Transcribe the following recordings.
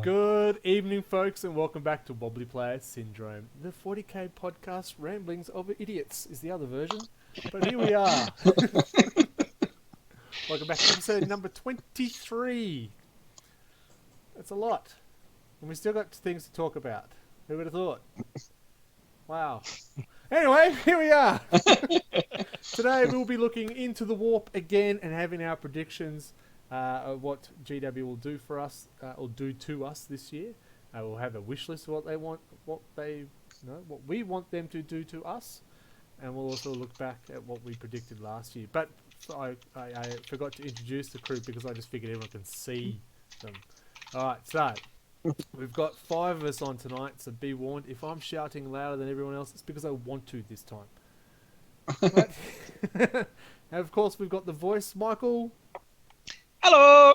Good evening, folks, and welcome back to Wobbly Player Syndrome. The 40k podcast Ramblings of Idiots is the other version, but here we are. Welcome back to episode number 23. That's a lot, and we still got things to talk about. Who would have thought? Wow. Anyway, here we are. Today we'll be looking into the warp again and having our predictions of what GW will do for us or do to us this year. We'll have a wish list of what they want, what we want them to do to us, and we'll also look back at what we predicted last year. But I forgot to introduce the crew because I just figured everyone can see them. All right, so we've got 5 of us on tonight, so be warned. If I'm shouting louder than everyone else, it's because I want to this time. But and of course, we've got the voice, Michael. Hello!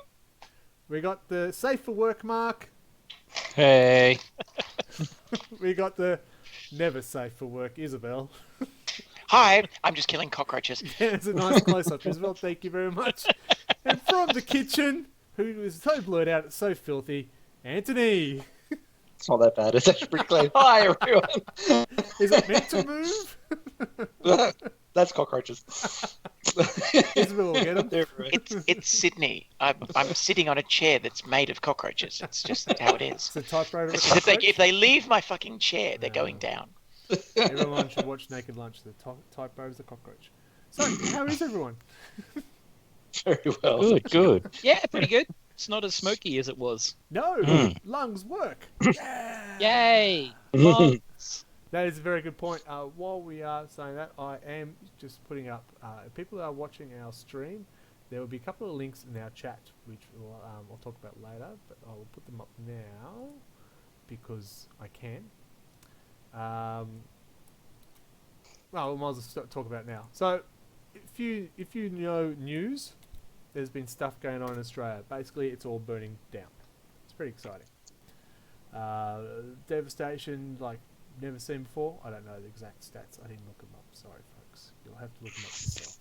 We got the safe for work, Mark. Hey. We got the never safe for work, Isabel. Hi, I'm just killing cockroaches. Yeah, it's a nice close-up, Isabel. Thank you very much. And from the kitchen, who is so blurred out, it's so filthy, Anthony. It's not that bad. It's actually pretty clean. Hi, everyone. Is it meant to move? That's cockroaches. Isabel will get them. It's Sydney. I'm sitting on a chair that's made of cockroaches. It's just how it is. It's a typewriter. It's just if they leave my fucking chair, they're going down. Everyone should watch Naked Lunch. The typewriter is a cockroach. So, how is everyone? Very well. Good. Yeah, pretty good. It's not as smoky as it was. No, lungs work. Yeah. Yay! Lungs. That is a very good point. While we are saying that, I am just putting up, people that are watching our stream, there will be a couple of links in our chat, which I'll talk about later, but I will put them up now because I can. Well, we might as well talk about it now. So, if you know news, there's been stuff going on in Australia. Basically, it's all burning down. It's pretty exciting. Devastation, like never seen before. I don't know the exact stats. I didn't look them up. Sorry, folks. You'll have to look them up yourself.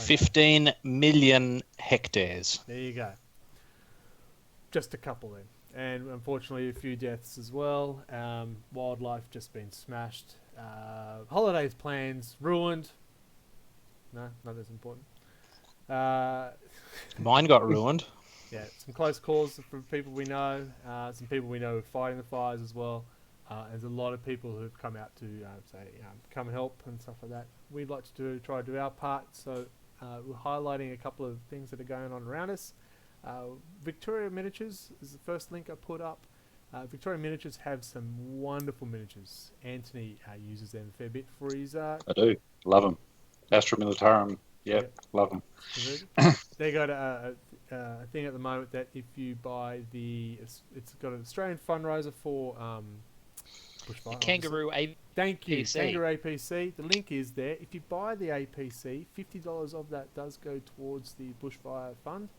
15 million hectares. There you go. Just a couple then. And unfortunately, a few deaths as well. Wildlife just been smashed. Holidays plans ruined. No, not as important. Mine got ruined. Yeah, some close calls from people we know. Some people we know are fighting the fires as well. There's a lot of people who've come out to say, come and help and stuff like that. We'd like to try to do our part, so we're highlighting a couple of things that are going on around us. Victoria Miniatures is the first link I put up. Victoria Miniatures have some wonderful miniatures. Anthony uses them a fair bit for his... I do. Love them. Astra Militarum. Yep. Love them. They got a thing at the moment that if you buy it's got an Australian fundraiser for bushfire. Kangaroo APC. Thank you, Kangaroo APC. The link is there. If you buy the APC, $50 of that does go towards the bushfire fund.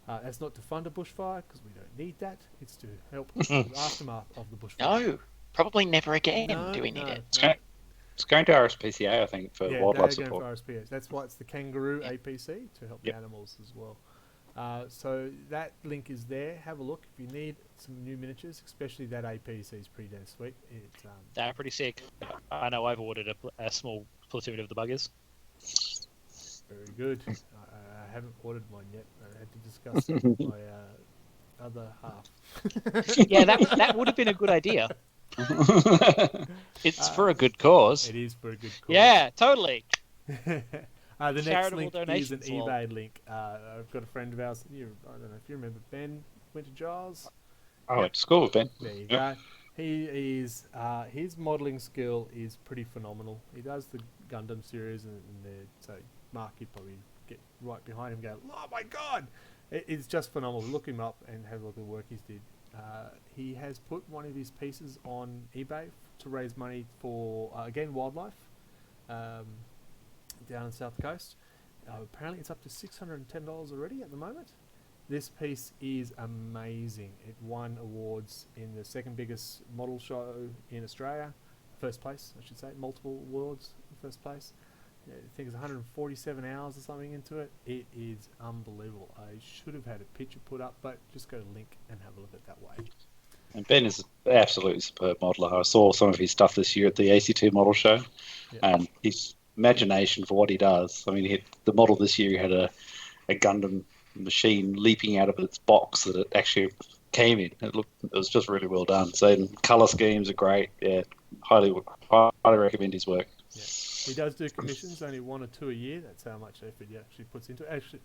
That's not to fund a bushfire because we don't need that. It's to help the aftermath of the bushfire. No, probably never again do we need it. No. It's going to RSPCA, I think, for wildlife they're support. going for RSPCA. That's why it's the Kangaroo APC to help the animals as well. So that link is there. Have a look if you need some new miniatures, especially that APC is pretty damn sweet. They're pretty sick. I know I've ordered a small platoon of the buggers. Very good. I haven't ordered mine yet. I had to discuss it with my other half. Yeah, that would have been a good idea. It's for a good cause. It is for a good cause. Yeah, totally. The next Charitable link is an donations, well. eBay link. I've got a friend of ours. I don't know if you remember Ben Winter Giles. I went to school with Ben. There you go. He is his modelling skill is pretty phenomenal. He does the Gundam series, so Mark, you'd probably get right behind him, and go, "Oh my god!" It's just phenomenal. Look him up and have a look at the work he's did. He has put one of his pieces on eBay to raise money for again wildlife down on the south coast. Apparently, it's up to $610 already at the moment. This piece is amazing. It won awards in the second biggest model show in Australia. First place, I should say. Multiple awards in first place. I think it's 147 hours or something into it. It is unbelievable. I should have had a picture put up, but just go to link and have a look at that way. And Ben is an absolutely superb modeler. I saw some of his stuff this year at the ACT model show, and his imagination for what he does. I mean, the model this year, he had a Gundam machine leaping out of its box that it actually came in. It was just really well done. So color schemes are great. Yeah, highly recommend his work. Yeah. He does do commissions, only 1 or 2 a year. That's how much effort he actually puts into it. Actually,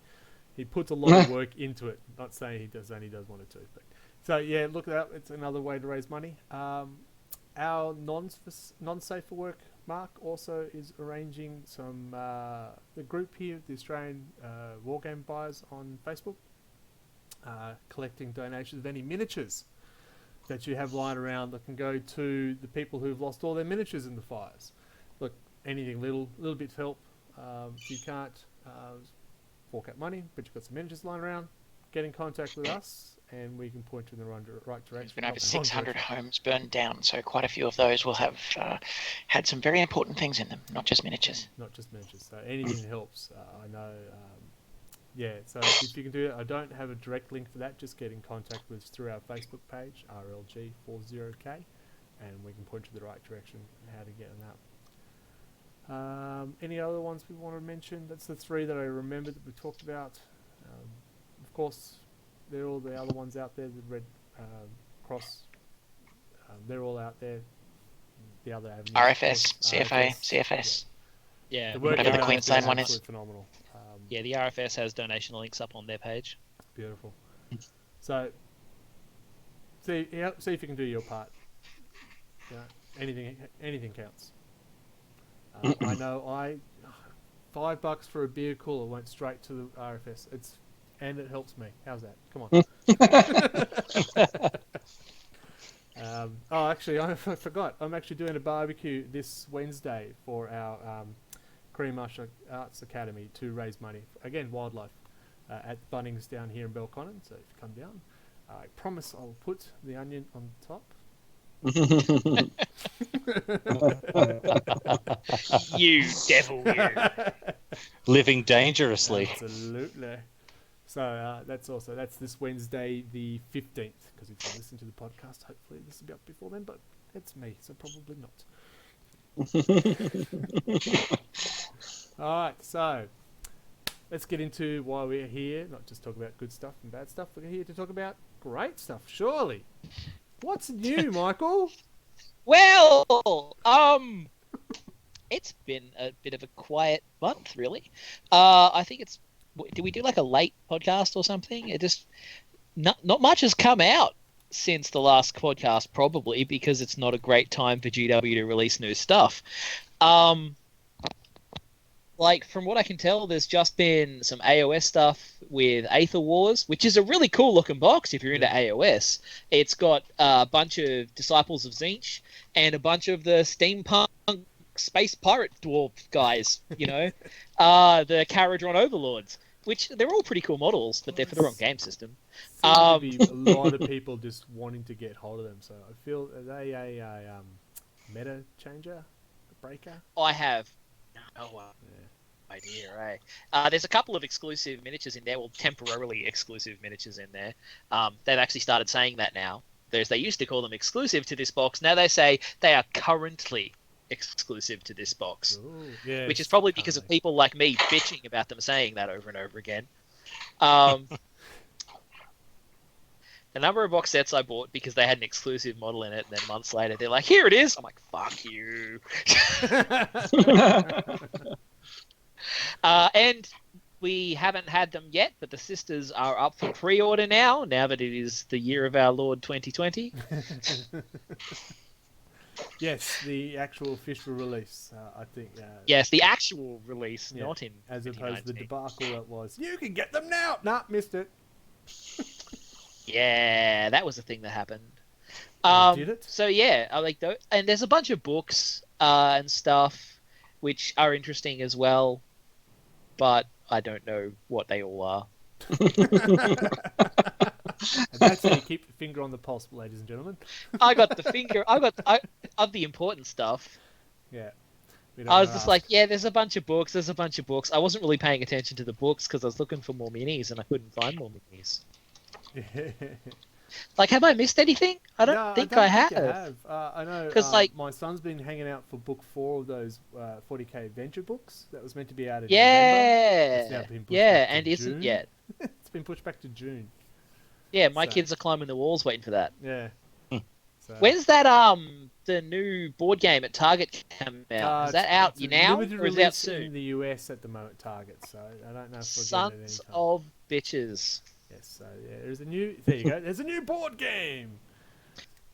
he puts a lot of work into it. Not saying he only does 1 or 2. But so yeah, look it up. It's another way to raise money. Our non-safe for work Mark also is arranging some the group here, the Australian Wargame Buyers on Facebook, collecting donations of any miniatures that you have lying around that can go to the people who've lost all their miniatures in the fires. Look, anything little bit to help. If you can't fork out money, but you've got some miniatures lying around, get in contact with us and we can point you in the right direction. There's been over 600 homes burned down, so quite a few of those will have had some very important things in them, not just miniatures. Not just miniatures, so anything helps. I know, yeah, so if you can do it, I don't have a direct link for that, just get in contact with us through our Facebook page, RLG40K, and we can point you in the right direction on how to get on that. Any other ones we want to mention? That's the 3 that I remember that we talked about. Of course, they're all the other ones out there, the Red Cross, they're all out there. The other avenues, RFS, CFA, CFS. Yeah, whatever the Queensland one is. Phenomenal. Yeah, the RFS has donation links up on their page. Beautiful. So, see if you can do your part. You know, anything counts. I know $5 for a beer cooler went straight to the RFS. And it helps me. How's that? Come on. Actually, I forgot. I'm actually doing a barbecue this Wednesday for our Korean Martial Arts Academy to raise money. Again, wildlife at Bunnings down here in Belconnen. So if you come down, I promise I'll put the onion on top. You devil, you. Living dangerously. Absolutely. So that's this Wednesday the 15th, because if you listen to the podcast, hopefully this will be up before then, but it's me, so probably not. Alright, so let's get into why we're here, not just talk about good stuff and bad stuff, we're here to talk about great stuff, surely. What's new, Michael? Well, it's been a bit of a quiet month, really. I think it's... Did we do like a late podcast or something? It just... Not much has come out since the last podcast, probably, because it's not a great time for GW to release new stuff. Like, from what I can tell, there's just been some AOS stuff with Aether Wars, which is a really cool-looking box if you're into AOS. It's got a bunch of Disciples of Tzeentch and a bunch of the steampunk space pirate dwarf guys, you know, the Caradron Overlords, which they're all pretty cool models, but they're for the wrong game system. Seems to be a lot of people just wanting to get hold of them, so I feel, are they a meta changer, a breaker? I have no idea, right? There's a couple of exclusive miniatures in there, well, temporarily exclusive miniatures in there. They've actually started saying that now. They used to call them exclusive to this box. Now they say they are currently exclusive to this box. Ooh, yes, which is probably because of people like me bitching about them saying that over and over again. The number of box sets I bought because they had an exclusive model in it, and then months later they're like, here it is! I'm like, fuck you. And we haven't had them yet, but the sisters are up for pre-order now that it is the year of our Lord 2020. Yes, the actual official release, I think. Yes, the actual release, yeah, not in as opposed to the debacle that was, you can get them now! Nah, missed it. Yeah, that was the thing that happened. Did it? So yeah, I like those, and there's a bunch of books and stuff which are interesting as well, but I don't know what they all are. And that's how you keep your finger on the pulse, ladies and gentlemen. I got the finger. Of the important stuff. Yeah. We don't I was wanna just ask. like, yeah, there's a bunch of books. There's a bunch of books. I wasn't really paying attention to the books because I was looking for more minis and I couldn't find more minis. Like, have I missed anything? I don't No, think I I don't think you have. have. I know 'Cause, like- my son's been hanging out for book 4 of those 40k adventure books that was meant to be out in November. It's now Yeah, been pushed yeah, back to and isn't June. yet. It's been pushed back to June. Yeah, my So- kids are climbing the walls waiting for that. Yeah. Hmm. So, When's that the new board game at Target come out? Is that out it's a now limited or is it out release soon? in the US at the moment, Target. So I don't know if we'll get it Sons anytime. of bitches. Yes. So yeah, there's a new. There you go. There's a new board game.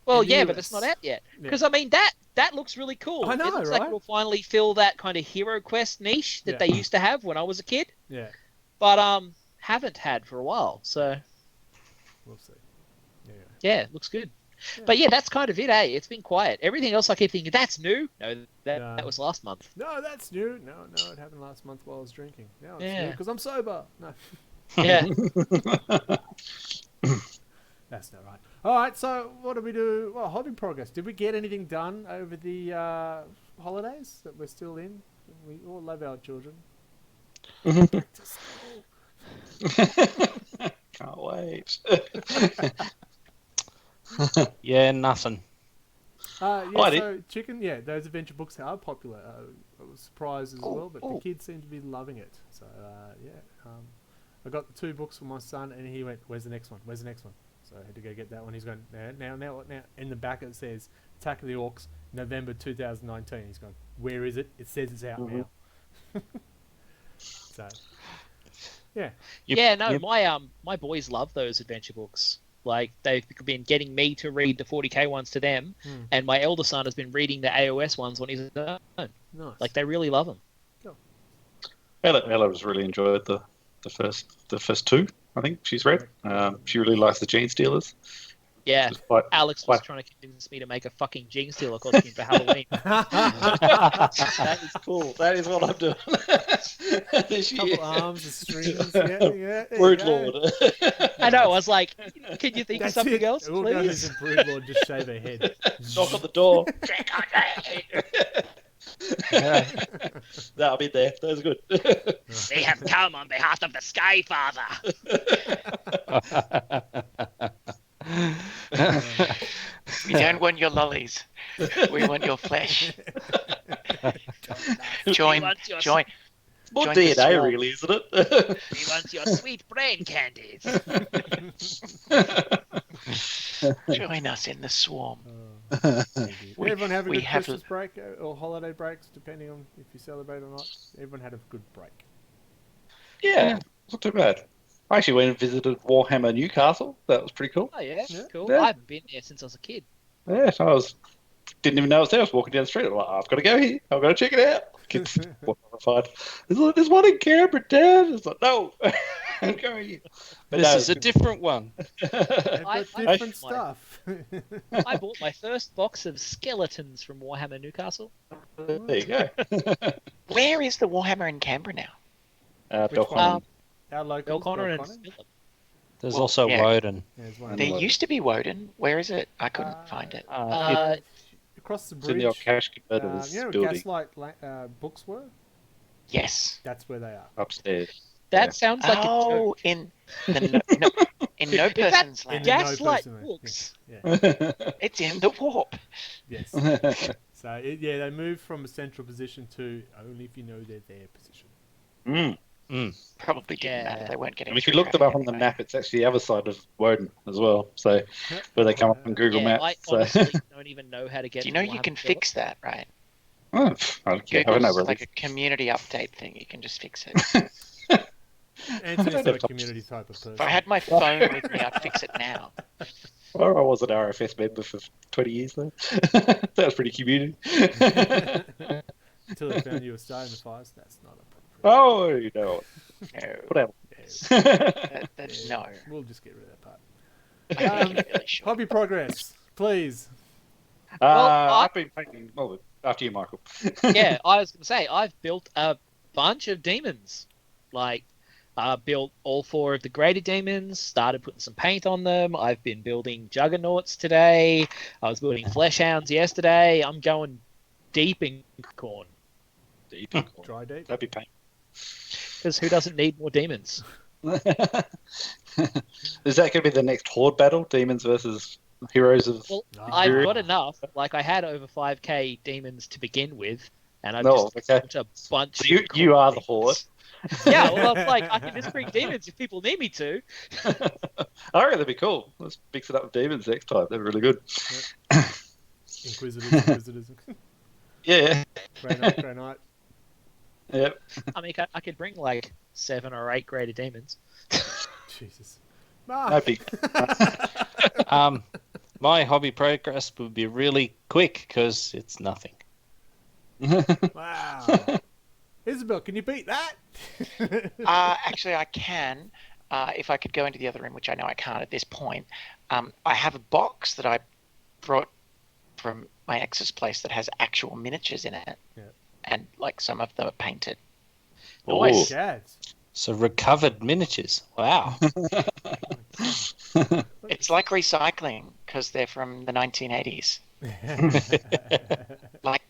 Well, In the yeah, but US. it's not out yet. Yeah. Because I mean, that looks really cool. I know, it looks right? like it'll finally fill that kind of hero quest niche that Yeah. they used to have when I was a kid, Yeah. but haven't had for a while. So We'll see. Yeah. yeah, it looks good. Yeah. But yeah, that's kind of it. It's been quiet. Everything else, I keep thinking that's new. No, that No. that was last month. No, that's new. No, it happened last month while I was drinking. Now it's new Yeah. because I'm sober. No. Yeah. That's not right. All right, so what did we do? Well, hobby progress. Did we get anything done over the holidays that we're still in? We all love our children. Back to school. Can't wait. Yeah, nothing. Yeah, I did. so chicken, yeah, those adventure books are popular. I was surprised as well, but the kids seem to be loving it. So, yeah. I got the 2 books for my son, and he went, where's the next one? Where's the next one? So I had to go get that one. He's going, now. In the back it says, Attack of the Orcs, November 2019. He's going, where is it? It says it's out now. So, yeah. Yeah, no, my boys love those adventure books. Like they've been getting me to read the 40k ones to them, and my elder son has been reading the AOS ones when he's own. Nice. Like they really love them. Ella has really enjoyed the first 2. I think she's read. She really likes the Gene Stealers. Yeah, Which is quite- Alex was trying to convince me to make a fucking Gene Stealer costume for Halloween. That is cool. That is what I'm doing this year. Couple arms and strings. Yeah, there you Word go. Lord. I know. I was like, can you think That's of something it. else, All guys please? in Brood Lord just shave their head. Knock on the door. That'll be there. That was good. We have come on behalf of the Sky Father. We don't want your lollies. We want your flesh. Join. More Join the DNA, swarm. really, isn't it? We want your sweet brain candies. Join us in the swarm. We- Everyone have a we good have- Christmas break or holiday breaks, depending on if you celebrate or not. Everyone had a good break. Yeah, not too bad. I actually went and visited Warhammer Newcastle. That was pretty cool. Oh yeah, Yeah. cool. Yeah. I haven't been there since I was a kid. Yeah, so didn't even know it was there. I was walking down the street. I'm like, I've got to go here. I've got to check it out. Kids were horrified. There's one in Canberra, Dad. It's like, no, I'm going here. But This no, is a different one. They've got I- different I- stuff. I bought my first box of skeletons from Warhammer Newcastle. there you go. Where is the Warhammer in Canberra now? Which Belcon. one? Our local Belconnor and Philip. There's Well, also yeah. Woden. There used to be Woden. Where is it? I couldn't find it. Across the It's in the old bridge. cash converters You know where building Gaslight books were? Yes. That's where they are. upstairs. That Yeah. sounds like a Oh, joke. in the in no Is that person's in land. the- Gaslight no person, books. Yeah. It's in the warp. Yes. So yeah, they moved from a central position to only if you know they're their position. Probably didn't Yeah. matter. They weren't getting. And if you through look them up traffic on the anyway. map, it's actually the other side of Woden as well. So where they come up on Google Yeah, Maps. I So. honestly don't even know how to get. Do you to know you Warhammer can Philip. fix that, right? Oh, I don't know Google's where like it a community update thing. You can just fix it. Anthony's not a community type of person. If I had my phone with me, I'd fix it now. Well, I was an RFS member for 20 years though. That was pretty community. Until they found you were starting the fires. That's not appropriate. Oh, you know No. whatever. Yes. That's no. We'll just get rid of that part. I think you really should. Hobby progress, please. I've been painting. Well, after you, Michael. Yeah, I was going to say I've built a bunch of demons. Like, built all 4 of the graded demons. Started putting some paint on them. I've been building juggernauts today. I was building flesh hounds yesterday. I'm going deep in corn. Deep. Dry deep. That'd be painful. Because who doesn't need more demons? Is that going to be the next horde battle? Demons versus heroes of... Well, Ah. I've got enough. Like, I had over 5k demons to begin with, and I've No, just okay. built a bunch So of you are the demons. horde. Yeah, well, I'm like, I can just bring demons if people need me to. I reckon that'd be cool. Let's mix it up with demons next time. That'd be really good. Inquisitors. Yeah. Grey Knight. Yep. I mean, I could bring like 7 or 8 greater demons. Jesus. That'd be... My hobby progress would be really quick because it's nothing. Wow. Isabel, can you beat that? Actually, I can. If I could go into the other room, which I know I can't at this point. I have a box that I brought from my ex's place that has actual miniatures in it. Yeah. And like some of them are painted. Nice. Gads. So recovered miniatures. Wow. It's like recycling because they're from the 1980s. Like,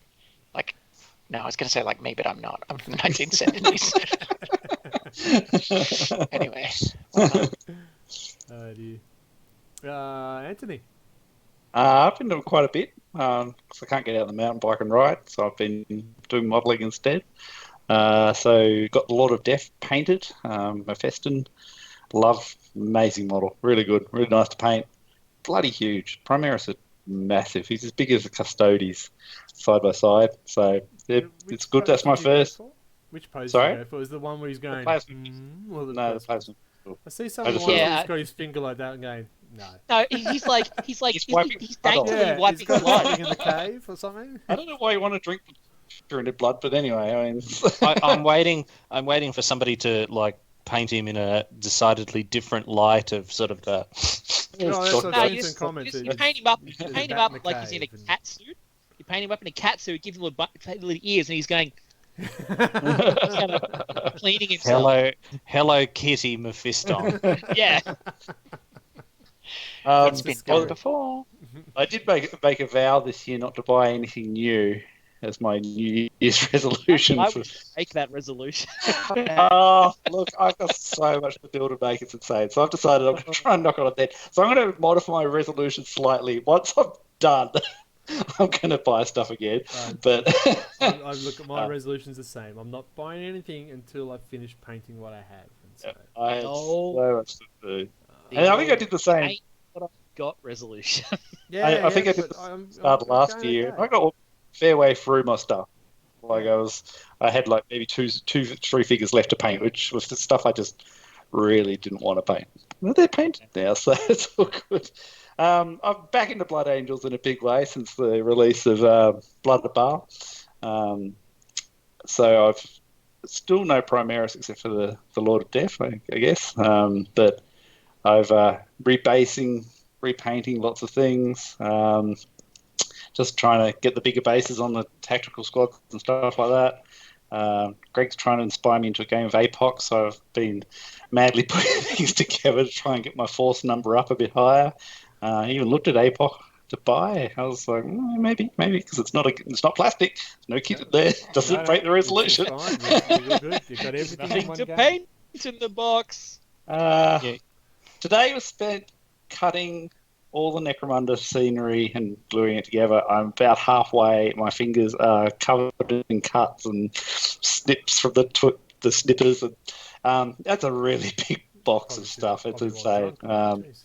no, I was going to say like me, but I'm not. I'm from the 1970s. Anyway. Oh, dear. Anthony. I've been doing quite a bit because I can't get out on the mountain bike and ride, so I've been doing modelling instead. So got the Lord of Death painted, Mephiston. Love, amazing model, really good, really nice to paint. Bloody huge. Primaris are massive. He's as big as the Custodes, side by side. So it's good. That's my first. Which pose Sorry? did you go for? Was the one where he's going? plasma. The Plasma. I see someone just who's thought- got his finger like that and going, no. No, he's wiping daintily Yeah, wiping he's got blood. something in the cave or something. I don't know why you want to drink the blood, but anyway, I mean, I'm waiting for somebody to like paint him in a decidedly different light of sort of the. No, that's what No, I've you seen comments. you paint him up. You There's a paint him bat up in the like he's in a cave and- cat suit. You paint him up in a cat suit, give him little ears, and he's going kind of cleaning himself. Hello Kitty Mephiston. Yeah. It's been disgusting. done before. I did make a vow this year not to buy anything new as my New Year's resolution. I would make that resolution. Oh, look, I've got so much to build and make, it's insane. So I've decided I'm going to try and knock it on that. So I'm going to modify my resolution slightly. Once I'm done, I'm going to buy stuff again. But I look at my resolution's the same. I'm not buying anything until I finish painting what I have. And so, I have Oh. so much to do. And I think I did the same. Paint what I've got resolution. yeah, I think I did but the start last year. I got a fair way through my stuff. Like I had like maybe two, 3 figures left to paint, which was the stuff I just really didn't want to paint. Well, they're painted now, so it's all good. I'm back into Blood Angels in a big way since the release of Blood at Baal. So I've still no Primaris except for the Lord of Death, I guess. But I've repainting lots of things. Just trying to get the bigger bases on the tactical squads and stuff like that. Greg's trying to inspire me into a game of APOC, so I've been madly putting things together to try and get my force number up a bit higher. I even looked at APOC to buy. I was like, maybe, because it's not plastic. There's no kit in there. Doesn't break the resolution. It's fine. You're good. You've got everything in Nothing one to game. paint in the box. Today was spent cutting all the Necromunda scenery and gluing it together. I'm about halfway. My fingers are covered in cuts and snips from the snippers. And, that's a really big box of stuff. It's Hobby while insane. drunk. Jeez.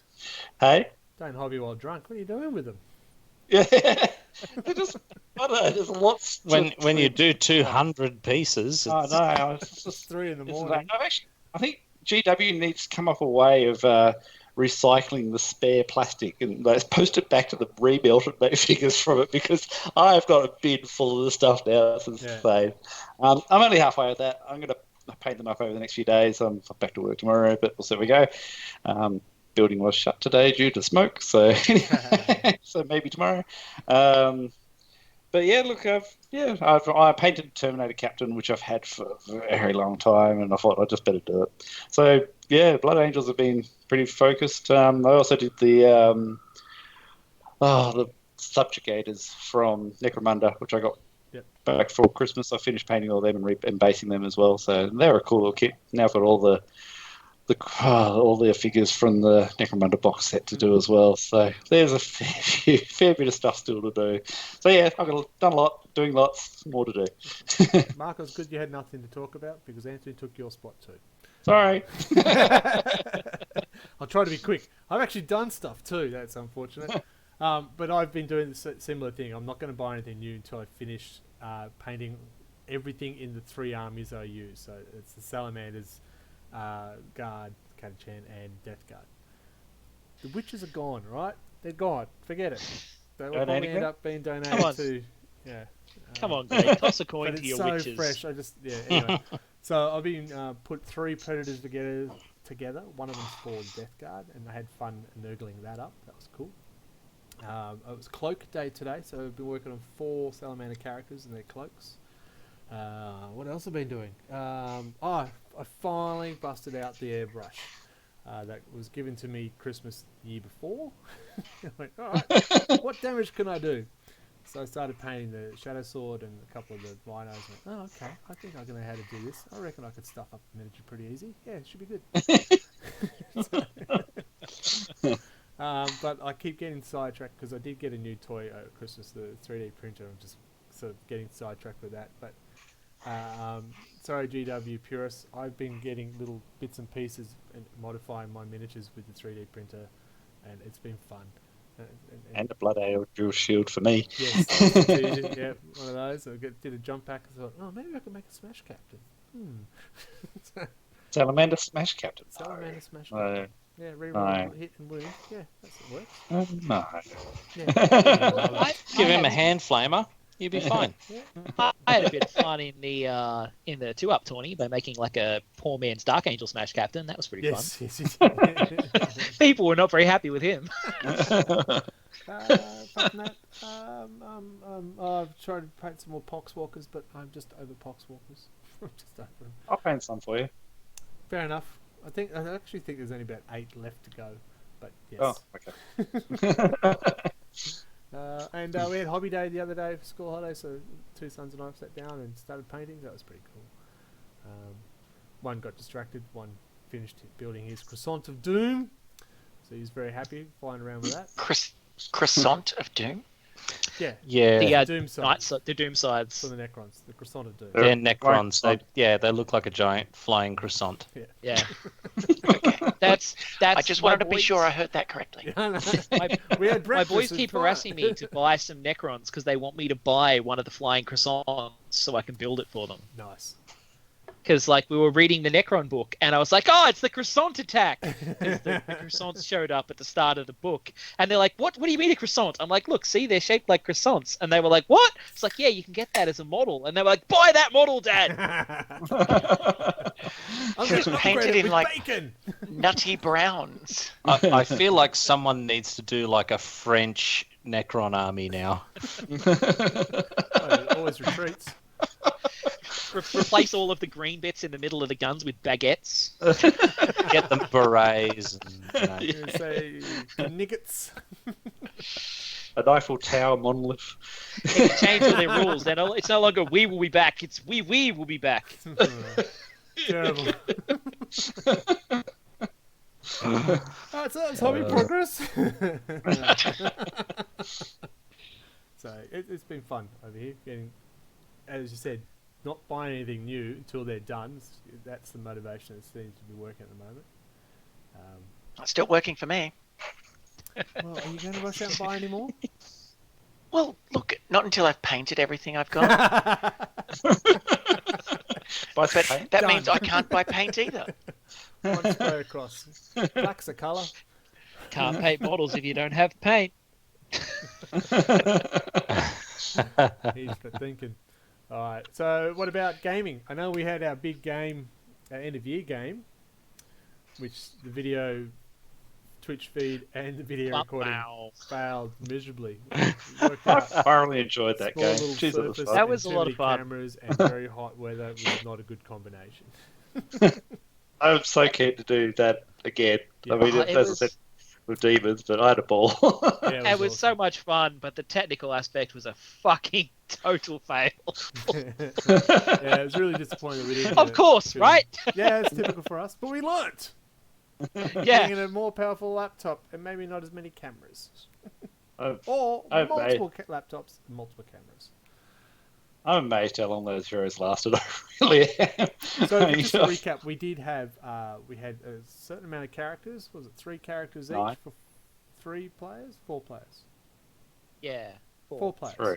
Hey? Don't hobby while drunk. What are you doing with them? Yeah. They're just, I don't know, there's lots. When you do 200 pieces, I it's, know. It's just 3 in the it's morning. insane. I think GW needs to come up with a way of recycling the spare plastic and let's post it back to the rebuilt and make figures from it, because I've got a bin full of the stuff now. It's insane. I'm only halfway with that. I'm going to paint them up over the next few days. I'm back to work tomorrow, but we'll see how we go. Building was shut today due to smoke, so so maybe tomorrow. But yeah, look, I painted Terminator Captain, which I've had for a very long time, and I thought I'd just better do it. So yeah, Blood Angels have been pretty focused. I also did the subjugators from Necromunda, which I got Yep. back for Christmas. I finished painting all them and basing them as well. So they're a cool little kit. Now I've got all all their figures from the Necromunda box set to do as well. So there's a fair bit of stuff still to do. So yeah, I've done a lot, doing lots, more to do. Mark, it was good you had nothing to talk about because Anthony took your spot too. Sorry. I'll try to be quick. I've actually done stuff too. That's unfortunate. But I've been doing this similar thing. I'm not going to buy anything new until I finish painting everything in the 3 armies I use. So it's the Salamanders, Guard, Catachan, and Death Guard. The witches are gone, right? They're gone. Forget it. They will probably end up being donated to. Yeah. Come on, Greg. Toss a coin but to your it's so witches. fresh. Anyway. So I've been put 3 predators together. One of them's for Death Guard, and I had fun noodling that up. That was cool. It was cloak day today, so I've been working on 4 salamander characters and their cloaks. What else have I been doing? I finally busted out the airbrush that was given to me Christmas the year before. I went, all right, what damage can I do? So I started painting the Shadow Sword and a couple of the rhinos. I went, oh, okay, I think I know how to do this. I reckon I could stuff up the miniature pretty easy. Yeah, it should be good. But I keep getting sidetracked because I did get a new toy at Christmas, the 3D printer. I'm just sort of getting sidetracked with that. But sorry, GW purists, I've been getting little bits and pieces and modifying my miniatures with the 3D printer, and it's been fun. And a Blood Ale Dual Shield for me. Yes, yeah, one of those. I did a jump pack and thought, oh, maybe I could make a Smash Captain. Salamander Smash Captain. Salamander Smash Captain. Yeah, reroll, hit and wound. Yeah, that's what works. No. Yeah. Give him a hand flamer. You'd be fine. I had a bit of fun in the 2-up tourney by making like a poor man's Dark Angel Smash Captain. That was pretty fun. Yes. People were not very happy with him. Apart from that, I've tried to paint some more Poxwalkers, but I'm just over Poxwalkers. I'm just over them. I'll paint some for you. Fair enough. I actually think there's only about 8 left to go, but yes. Oh, okay. And we had hobby day the other day for school holiday, so 2 sons and I sat down and started painting. That was pretty cool. One got distracted, one finished building his croissant of doom, so he's very happy flying around with that. Croissant of Doom? Yeah. The Doom sides. the Doom sides. For the Necrons, the croissant of doom. They're Necrons. They look like a giant flying croissant. Yeah. Okay. That's. I just wanted to be sure I heard that correctly. We had My breakfast. boys and keep fun. harassing me to buy some Necrons because they want me to buy one of the flying croissants so I can build it for them. Nice. Because like we were reading the Necron book, and I was like, "Oh, it's the croissant attack!" Because the croissants showed up at the start of the book, and they're like, "What? What do you mean a croissant?" I'm like, "Look, see, they're shaped like croissants." And they were like, "What?" It's like, "Yeah, you can get that as a model." And they were like, "Buy that model, Dad!" I'm Just painted in like bacon. nutty browns. I feel like someone needs to do like a French Necron army now. It always retreats. Replace all of the green bits in the middle of the guns with baguettes. Get them berets. And, You know, say niggets. An Eiffel Tower monolith. They can change all their rules. It's no longer "we will be back." It's "we will be back." Terrible. Alright, so that's hobby progress. So it's been fun over here. Getting, as you said, not buying anything new until they're done. That's the motivation that seems to be working at the moment. It's still working for me. Well, are you going to rush out and buy any more? Well, look, not until I've painted everything I've got. But that means I can't buy paint either. One spray across. Black's a colour. Can't paint models if you don't have paint. He's for thinking. Alright, so what about gaming? I know we had our big game, our end of year game, which the video, Twitch feed, and the video recording failed miserably. I thoroughly enjoyed that Small game. little Jeez, that was surface fun. That was a and lot too of many fun. cameras and very hot weather was not a good combination. I'm so keen to do that again. Yeah. I mean, It as I was- said, with demons, but I had a ball. Yeah, It was so much fun, but the technical aspect was a fucking total fail. Yeah, it was really disappointing that we didn't. Of course, right? Yeah, it's typical for us, but we learnt. Yeah. Being in a more powerful laptop and maybe not as many cameras, or I've multiple laptops and multiple cameras. I'm amazed how long those heroes lasted. I really am. So just to recap, we did have we had a certain amount of characters. Was it 3 characters each 9. for 3 players, 4 players? Yeah. 4 players. 3.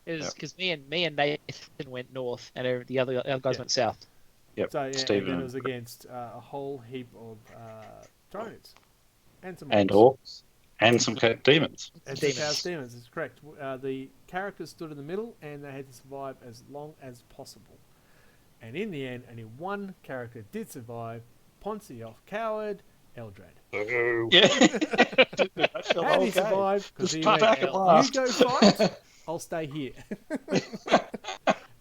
It was because me and Nathan went north, and the other guys went south. Yep. So yeah, Steven. and then it was against a whole heap of drones and some And orcs. orcs. And some demons. And Demons. Chaos Demons is correct. The characters stood in the middle, and they had to survive as long as possible. And in the end, only one character did survive. Ponzi off coward, Eldrad. Yeah. How did he survive? Because he Come went, back at you last. go fight, I'll stay here.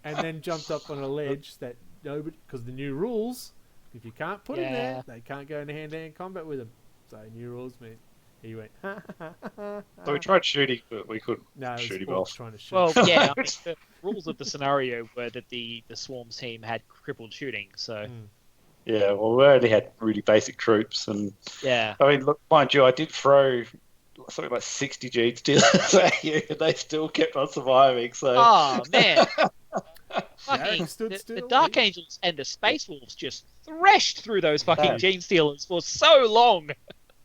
And then jumped up on a ledge that nobody, because the new rules, if you can't put him Yeah. there, they can't go into hand-to-hand combat with him. So new rules mean he went. So we tried shooting, but we couldn't No, it was shoot him orcs off. trying to shoot. Well, yeah, I mean, the rules of the scenario were that the Swarms team had crippled shooting, so Yeah, well, we only had really basic troops, and yeah. I mean, look, mind you, I did throw something like 60 Gene Stealers at you, and they still kept on surviving. So Oh man, Garrick fucking stood the still. Dark Angels and the Space Wolves just threshed through those fucking Yeah. Gene Stealers for so long.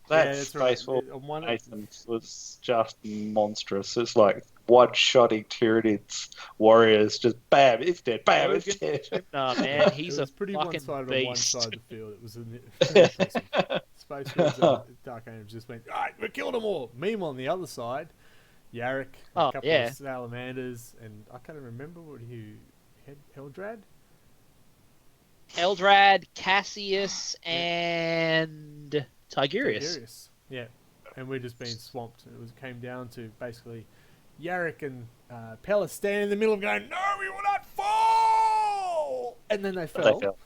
that Yeah, that's Space right. Wolf On one, Nathan was just monstrous. It's like one-shotting Tyranids warriors, just bam, it's dead, bam, it's dead. Nah, man, it he's was a pretty fucking one-sided beast. on one side of the field. It was impressive. Space Wolves and Dark Angels just went, all right, we killed them all. Meanwhile, on the other side, Yarrick, a Oh, couple yeah. of salamanders, and I can't remember what he had. Eldrad? Eldrad, Cassius, and Tigurius. Yeah. And we're just being swamped. It came down to basically Yarrick and Pella standing in the middle of going, no, we will not fall! And then they fell. They fell.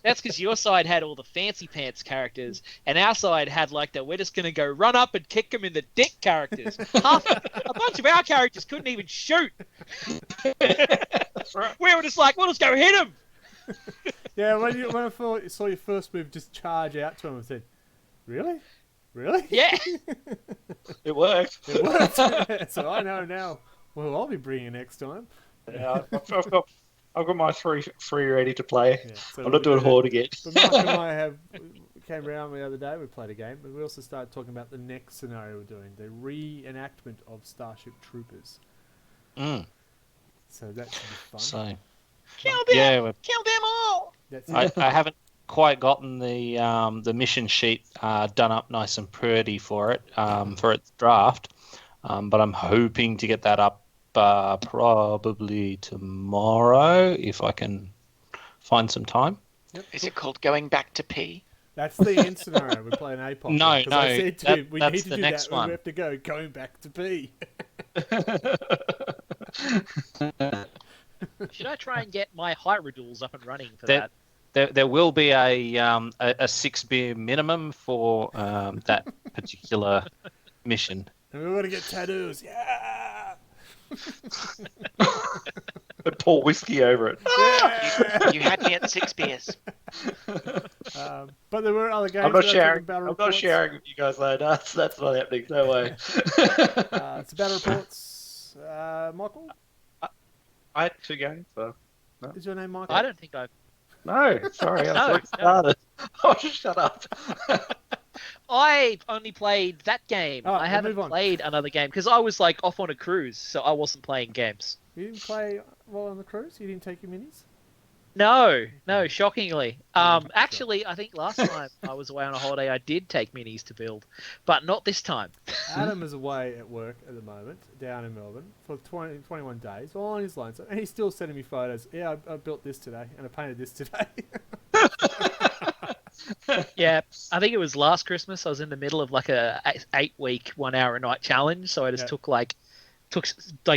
That's because your side had all the fancy pants characters, and our side had like the we're just gonna go run up and kick them in the dick characters. A bunch of our characters couldn't even shoot. That's right. We were just like, we'll just go hit him. Yeah, when I saw your first move just charge out to him, I said, really? Really? Yeah. It worked. It worked. So I know now. Well, I'll be bringing it next time. Yeah, I've got my three ready to play. Yeah, so I'm not doing Horde again. But Mark and I came around the other day, we played a game, but we also started talking about the next scenario we're doing, the reenactment of Starship Troopers. Mm. So that should be fun. So Kill them. yeah, Kill them all. That's I haven't quite gotten the mission sheet done up nice and pretty for it for its draft, but I'm hoping to get that up probably tomorrow if I can find some time. Is it called Going Back to P? That's the end scenario. We're playing APOC. No, I no, said to him, we that's need to the do next that when one. we have to going back to B. Should I try and get my Hyrule up and running for That- that? There will be a 6 beer minimum for that particular mission. And we want to get tattoos. Yeah! And pour whiskey over it. Yeah! You had me at 6 beers. But there were other games. I'm not that I took in sharing. battle I'm not reports. sharing with you guys though. That's not happening. No way. It's battle reports. Michael? I had 2 games. So. Is your name Michael? I don't think I've. No, sorry, I No, thought it started. Oh, just shut up. I've only played that game. Alright, I we'll haven't move on. played another game because I was like off on a cruise, so I wasn't playing games. You didn't play while on the cruise? You didn't take your minis? No, shockingly. Actually, I think last time I was away on a holiday, I did take minis to build, but not this time. Adam is away at work at the moment, down in Melbourne, for 21 days, all on his loan. And he's still sending me photos. Yeah, I built this today, and I painted this today. Yeah, I think it was last Christmas. I was in the middle of like a 8-week 1 hour a night challenge, so I just took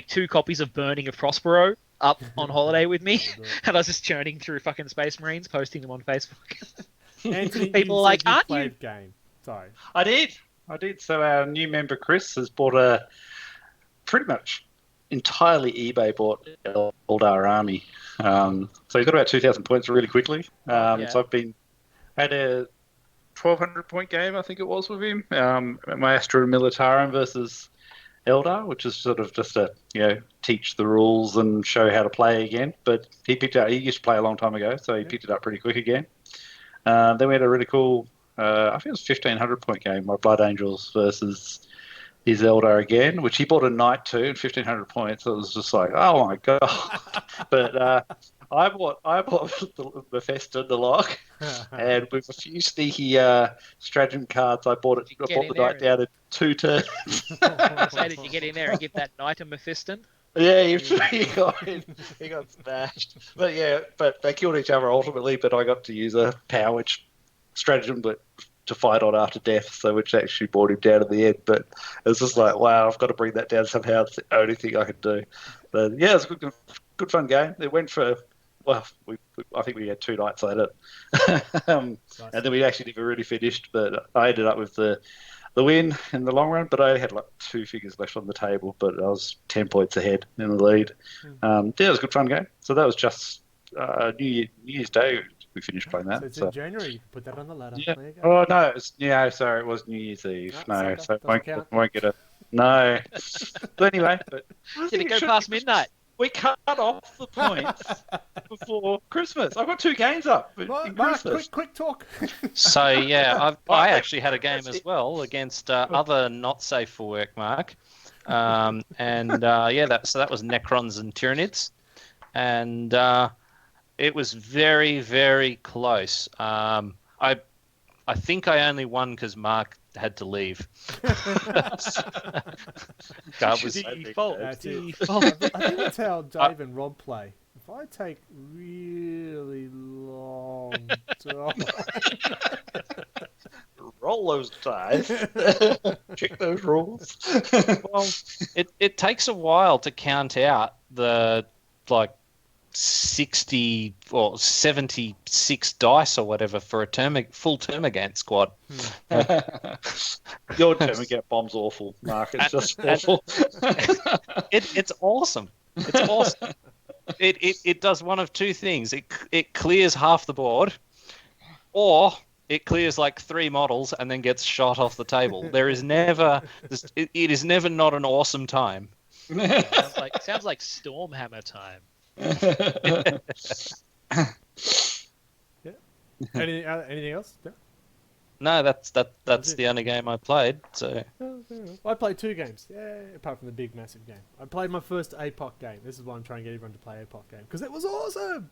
2 copies of Burning of Prospero up on holiday with me, and I was just churning through fucking Space Marines, posting them on Facebook. Anthony, People you are like, said you aren't played you? game. Sorry. I did. So our new member Chris has bought a pretty much entirely eBay bought Eldar army. So he's got about 2,000 points really quickly. Yeah. So had a 1,200 point game, I think it was, with him. Maestro Militarum versus Eldar, which is sort of just a teach the rules and show how to play again. But he used to play a long time ago, so he picked it up pretty quick again. Then we had a really cool, I think it was 1,500 point game, my Blood Angels versus his Eldar again, which he bought a knight too, and 1,500 points. So it was just like, oh my god! But I bought the Mephisto the lock, and with a few sneaky stratagem cards, I bought the knight down in 2 turns. So did you get in there and get that knight of Mephiston? Yeah, he got smashed. But they killed each other ultimately. But I got to use a power stratagem, to fight on after death, so which actually brought him down in the end. But it was just like, wow, I've got to bring that down somehow. It's the only thing I could do. But yeah, it was a good fun game. It went for, well, I think we had 2 nights at it. And then we actually never really finished, but I ended up with the win in the long run, but I had like 2 figures left on the table, but I was 10 points ahead in the lead. Yeah, it was a good fun game. So that was just New Year's Day we finished playing that. So it's in January. You can put that on the ladder. Yeah. There you go. Oh no, sorry, it was New Year's Eve. No, so it won't get a no. But anyway, Did it go past midnight? We cut off the points before Christmas. I've got 2 games up in Mark, Christmas. quick talk. So yeah, I actually had a game as well against other not safe for work Mark, that was Necrons and Tyranids, and it was very, very close. I think I only won because Mark had to leave. That was default. I think that's how Dave and Rob play. If I take really long time, Roll those dice. Check those rolls. Well, it takes a while to count out the 60 or 76 dice or whatever for a full Termagant squad. Your Termagant bomb's awful, Mark. It's just awful. It's awesome. It's awesome. It does one of 2 things. It clears half the board, or it clears like 3 models and then gets shot off the table. There is never it is never not an awesome time. Sounds like Stormhammer time. Yeah. Anything else? Yeah. No, that's the only game I played. So I played 2 games. Yeah, apart from the big massive game. I played my first APOC game. This is why I'm trying to get everyone to play APOC game because it was awesome.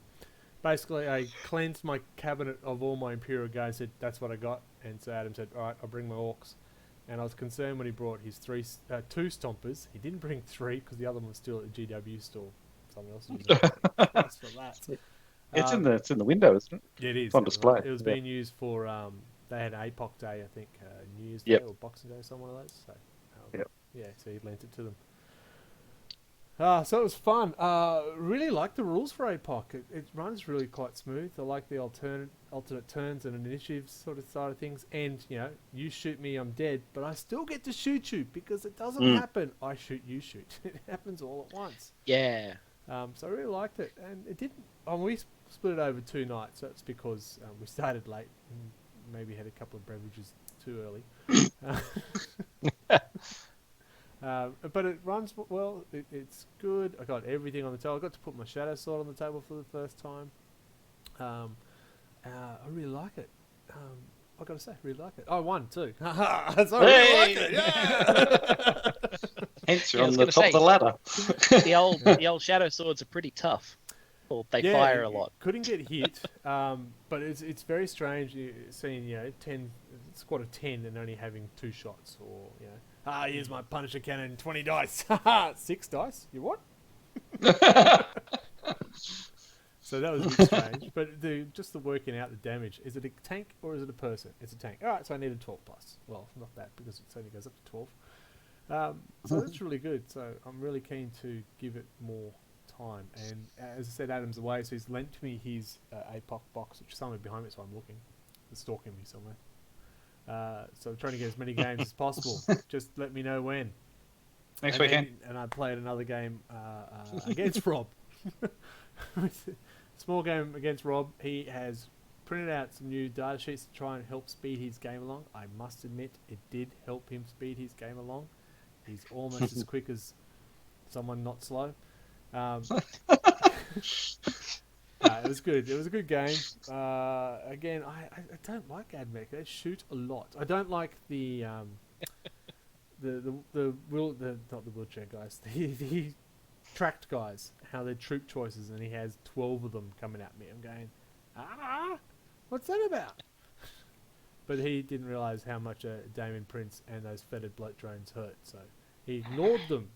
Basically, I cleansed my cabinet of all my Imperial guys. Said that's what I got, and so Adam said, "All right, I'll bring my orcs." And I was concerned when he brought his 2 stompers. He didn't bring 3 because the other one was still at the GW store. Someone else used it. Thanks for that. It's in the window, isn't it? Yeah, it is. It's on display. It was being used for they had APOC Day, I think, New Year's Yep. Day or Boxing Day, some one of those. So Yep. yeah, so he lent it to them. So it was fun. Really like the rules for APOC. It runs really quite smooth. I like the alternate turns and initiatives sort of side of things. And you shoot me, I'm dead, but I still get to shoot you because it doesn't happen. I shoot, you shoot. It happens all at once. Yeah. So I really liked it, and it didn't. We split it over 2 nights. That's because we started late and maybe had a couple of beverages too early. But it runs well. It's good. I got everything on the table. I got to put my Shadow Sword on the table for the first time. I really like it. I got to say, I really like it. I won too. So I really like it. Yeah. Hence, you're on the top of the ladder. The old Shadow Swords are pretty tough. Well, they fire a lot. Couldn't get hit, but it's very strange seeing 10 squad of 10 and only having 2 shots, or here's my Punisher cannon, 20 dice, 6 dice. You what? So that was a bit strange, but just the working out the damage. Is it a tank or is it a person? It's a tank. All right, so I need a 12 plus. Well, not that because it only goes up to 12. So that's really good. So I'm really keen to give it more time. And as I said, Adam's away, so he's lent me his APOC box, which is somewhere behind me, so I'm looking. It's stalking me somewhere. So I'm trying to get as many games as possible. Just let me know when. Next And weekend. and I played another game against Rob. Small game against Rob. He has printed out some new data sheets to try and help speed his game along. I must admit, it did help him speed his game along. He's almost as quick as someone not slow. It was good. It was a good game. Again, I don't like AdMech. They shoot a lot. I don't like the not the wheelchair guys. The tracked guys. How they're troop choices, and he has 12 of them coming at me. I'm going, what's that about? But he didn't realise how much Damien Prince and those fetid bloat drones hurt, so he ignored them.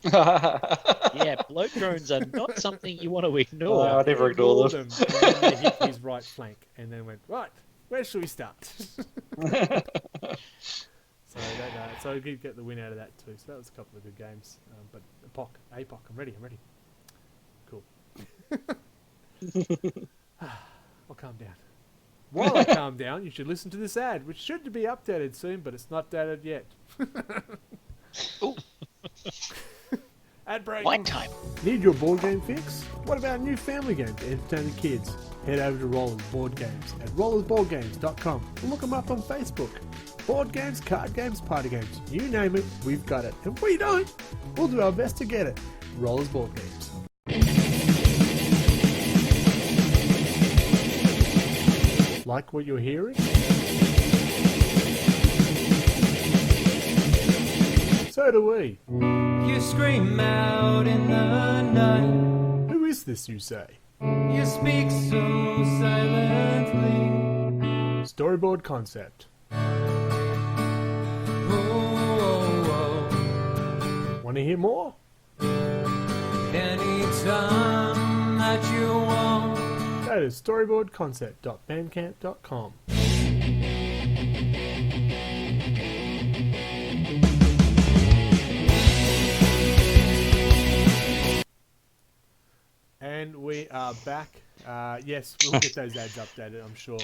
Yeah, bloat drones are not something you want to ignore. I never ignore them. And then they hit his right flank, and then went, right, where should we start? So he did get the win out of that too. So that was a couple of good games. But APOC, I'm ready. Cool. I'll calm down. While I calm down, you should listen to this ad, which should be updated soon, but it's not dated yet. Ooh. Ad break. Wine time. Need your board game fix? What about a new family game to entertain the kids? Head over to Rollers Board Games at rollersboardgames.com and look them up on Facebook. Board games, card games, party games, you name it, we've got it. If we don't, we'll do our best to get it. Rollers Board Games. Like what you're hearing? So do we. You scream out in the night. Who is this, you say? You speak so silently. Storyboard concept. Oh, Want to hear more? anytime that you want. Go to storyboardconcept.bandcamp.com. And we are back. Yes, we'll get those ads updated, I'm sure.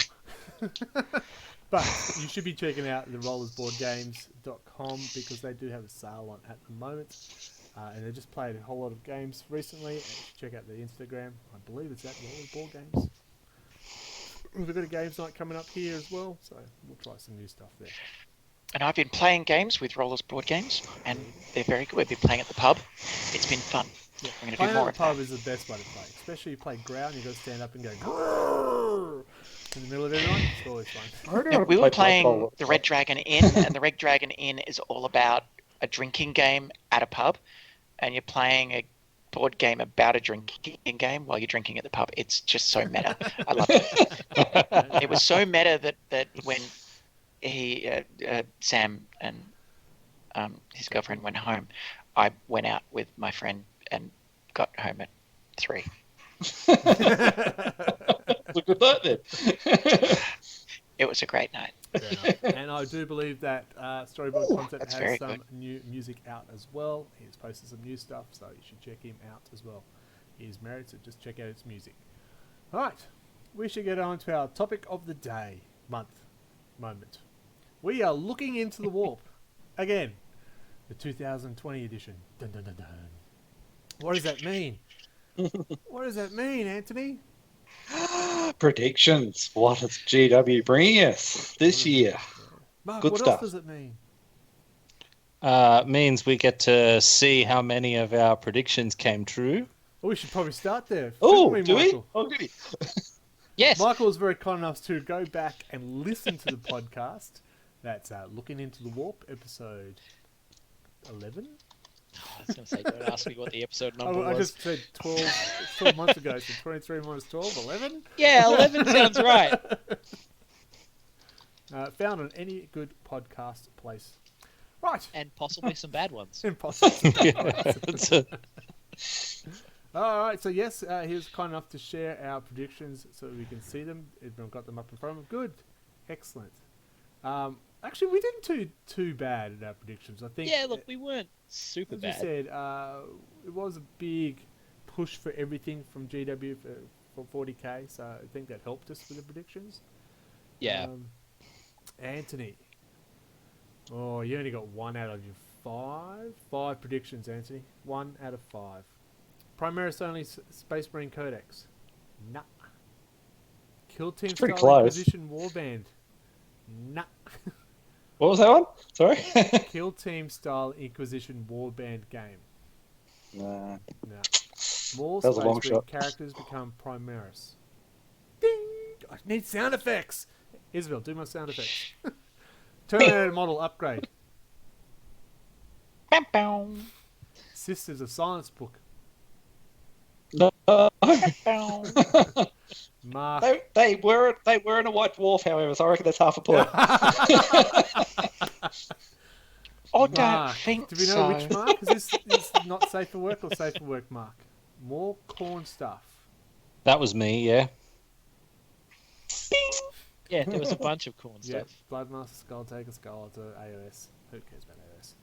But you should be checking out the rollersboardgames.com because they do have a sale on at the moment. And they just played a whole lot of games recently. Check out their Instagram. I believe it's at Rollers Board Games. We've got a games night coming up here as well, so we'll try some new stuff there. And I've been playing games with Rollers Board Games, and they're very good. We've been playing at the pub. It's been fun. Yeah. I'm going to do Playing more at of the pub that. is the best way to play, especially you play ground. You've got to stand up and go grrr in the middle of everyone. It's always fun. Yeah, we were playing the Red Dragon Inn, and the Red Dragon Inn is all about a drinking game at a pub, and you're playing a board game about a drinking game while you're drinking at the pub. It's just so meta. I love it. It was so meta that when Sam and his girlfriend went home, I went out with my friend and got home at 3. It's a good night then. It was a great night. And I do believe that Storyboard Concept that's has very some good. new music out as well. He's posted some new stuff, so you should check him out as well. He's married, so just check out his music. All right, we should get on to our topic of the day, moment. We are looking into the warp again, the 2020 edition. Dun, dun, dun, dun. What does that mean? What does that mean, Anthony? Predictions. What is GW bringing us this year? Mark, Good what stuff. else does it mean? Means we get to see how many of our predictions came true. Well, we should probably start there. Oh, shouldn't do we? Michael? Oh, goody. Yes. Michael was very kind enough to go back and listen to the podcast. That's Looking Into the Warp, episode 11. I was going to say, don't ask me what the episode number I was. just said 12 months ago, so 23 minus 12, 11. Yeah, 11 sounds right. Found on any good podcast place. Right. And possibly some bad ones. Impossible. It's a- All right, so yes, he was kind enough to share our predictions so that we can see them. Everyone got them up in front of him. Good. Excellent. Actually, we didn't do too bad at our predictions. I think. Yeah, look, we weren't super As you bad. said, it was a big push for everything from GW for 40k, so I think that helped us with the predictions. Yeah. Anthony. Oh, you only got 1 out of your 5. 5 predictions, Anthony. 1 out of 5. Primaris only Space Marine Codex. Nah. Kill Team It's pretty Style close. Inquisition Warband. Nah. What was that one? Sorry. Kill Team Style Inquisition Warband game. Nah. Nah. More That was a long Space Marine shot. characters become Primaris. Ding! I need sound effects. Isabel, do my sound effects. Terminator model upgrade. Bam, bam, Sisters of Silence book. No. bam. Mark. They were in a white dwarf, however, so I reckon that's half a point. Oh, don't Mark. think Do we know so. which Mark? Is this not safe for work or safe for work, Mark? More corn stuff. That was me, yeah. Yeah, there was a bunch of corn Yeah, stuff. Bloodmaster, Skulltaker, Skulltaker, AOS. Who cares about AOS?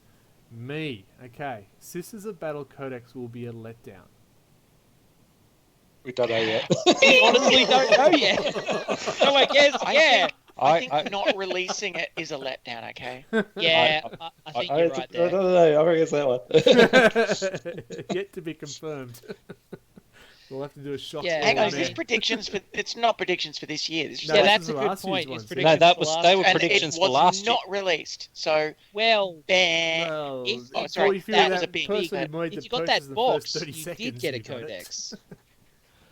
Me. Okay. Sisters of Battle Codex will be a letdown. We don't know yet. We honestly don't know yet. So I guess, yeah. I think not releasing it is a letdown, okay? Yeah, I think you're right there. No, I reckon it's that one. Yet to be confirmed. We'll have to do a shock. Yeah. Hang on, is man. this predictions for... It's not predictions for this year. This is No, Yeah, this that's is a the good last year's point. ones, It's yeah. predictions No, that for was last they were year. and predictions it for was last year. not released. So, Well, bang. Well, If- oh, if sorry, if you that were was a that big person but who made if the you got purchase that in the box, first 30 you seconds, did get a you got it. codex.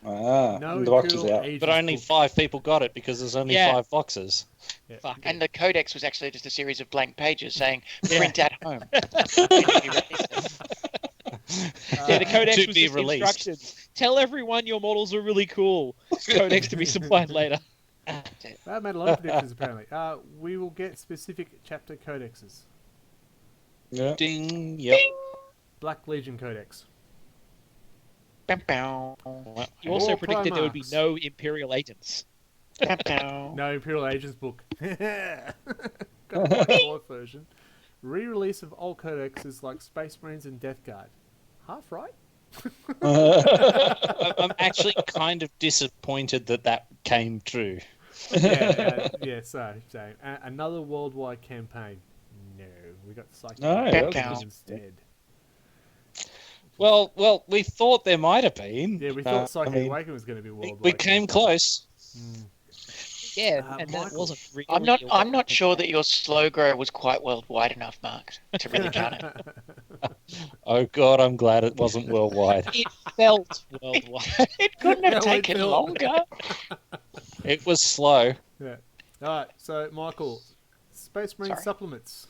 No the box is Imperial out. Ages But only book. 5 people got it because there's only Yeah. 5 boxes. Yeah. Fuck. And the codex was actually just a series of blank pages saying, Yeah. print at home. Didn't you release it? Yeah, the codex To was be just released. instructions. Tell everyone your models are really cool. Codex to be supplied later. I made a lot of predictions apparently. We will get specific chapter codexes. Yeah. Ding. Yep. Black Legion Codex. Bam, bam, You also More predicted there would be Primarchs. no Imperial agents. bam, bam. No Imperial Agents book. Got a Black Dwarf version. Re-release of old codexes like Space Marines and Death Guard. Half right? I'm actually kind of disappointed that came true. Yeah, so another worldwide campaign. No, we got Psychic No, Awakening that's- instead. Well, we thought there might have been. Yeah, we thought Psychic I mean, Awakening was going to be worldwide. We came campaign. close. Yeah, Uh, and that Michael. wasn't really. I'm not sure that your slow grow was quite worldwide enough, Mark, to really count it. Oh God, I'm glad it wasn't worldwide. It felt worldwide. It couldn't Yeah, have we taken felt- longer. It was slow. Yeah. All right, so Michael, Space Marine Sorry. supplements.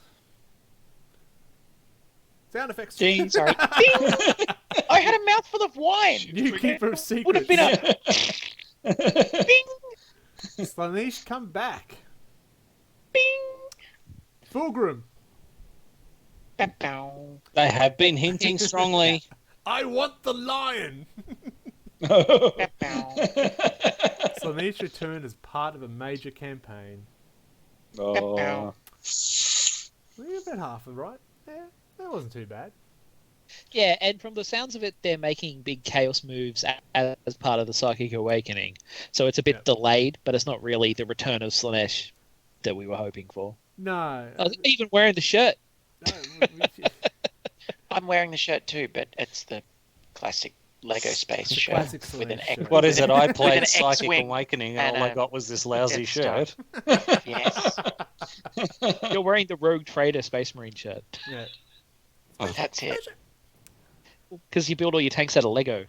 Sound effects. Ding, sorry. Ding! I had a mouthful of wine. New Keeper of Would have Secrets. been a bing, Slaanesh, come back. bing. Fulgrim. Bam, bam. They have been hinting strongly. I want the lion. Bam, bam. Slaanesh returned as part of a major campaign. Oh. Well, you're about half of right. Yeah, that wasn't too bad. Yeah, and from the sounds of it, they're making big chaos moves as part of the Psychic Awakening. So it's a bit Yep. delayed, but it's not really the return of Slaanesh that we were hoping for. No. I was even wearing the shirt. no I'm wearing the shirt too, but it's the classic Lego space The shirt classic with an Slaanesh X. shirt. What is it? I With played an Psychic X-wing Awakening, and and all I a got was this lousy Death Star. shirt. Yes, You're wearing the Rogue Trader Space Marine shirt yeah. that's it. because you build all your tanks out of Lego.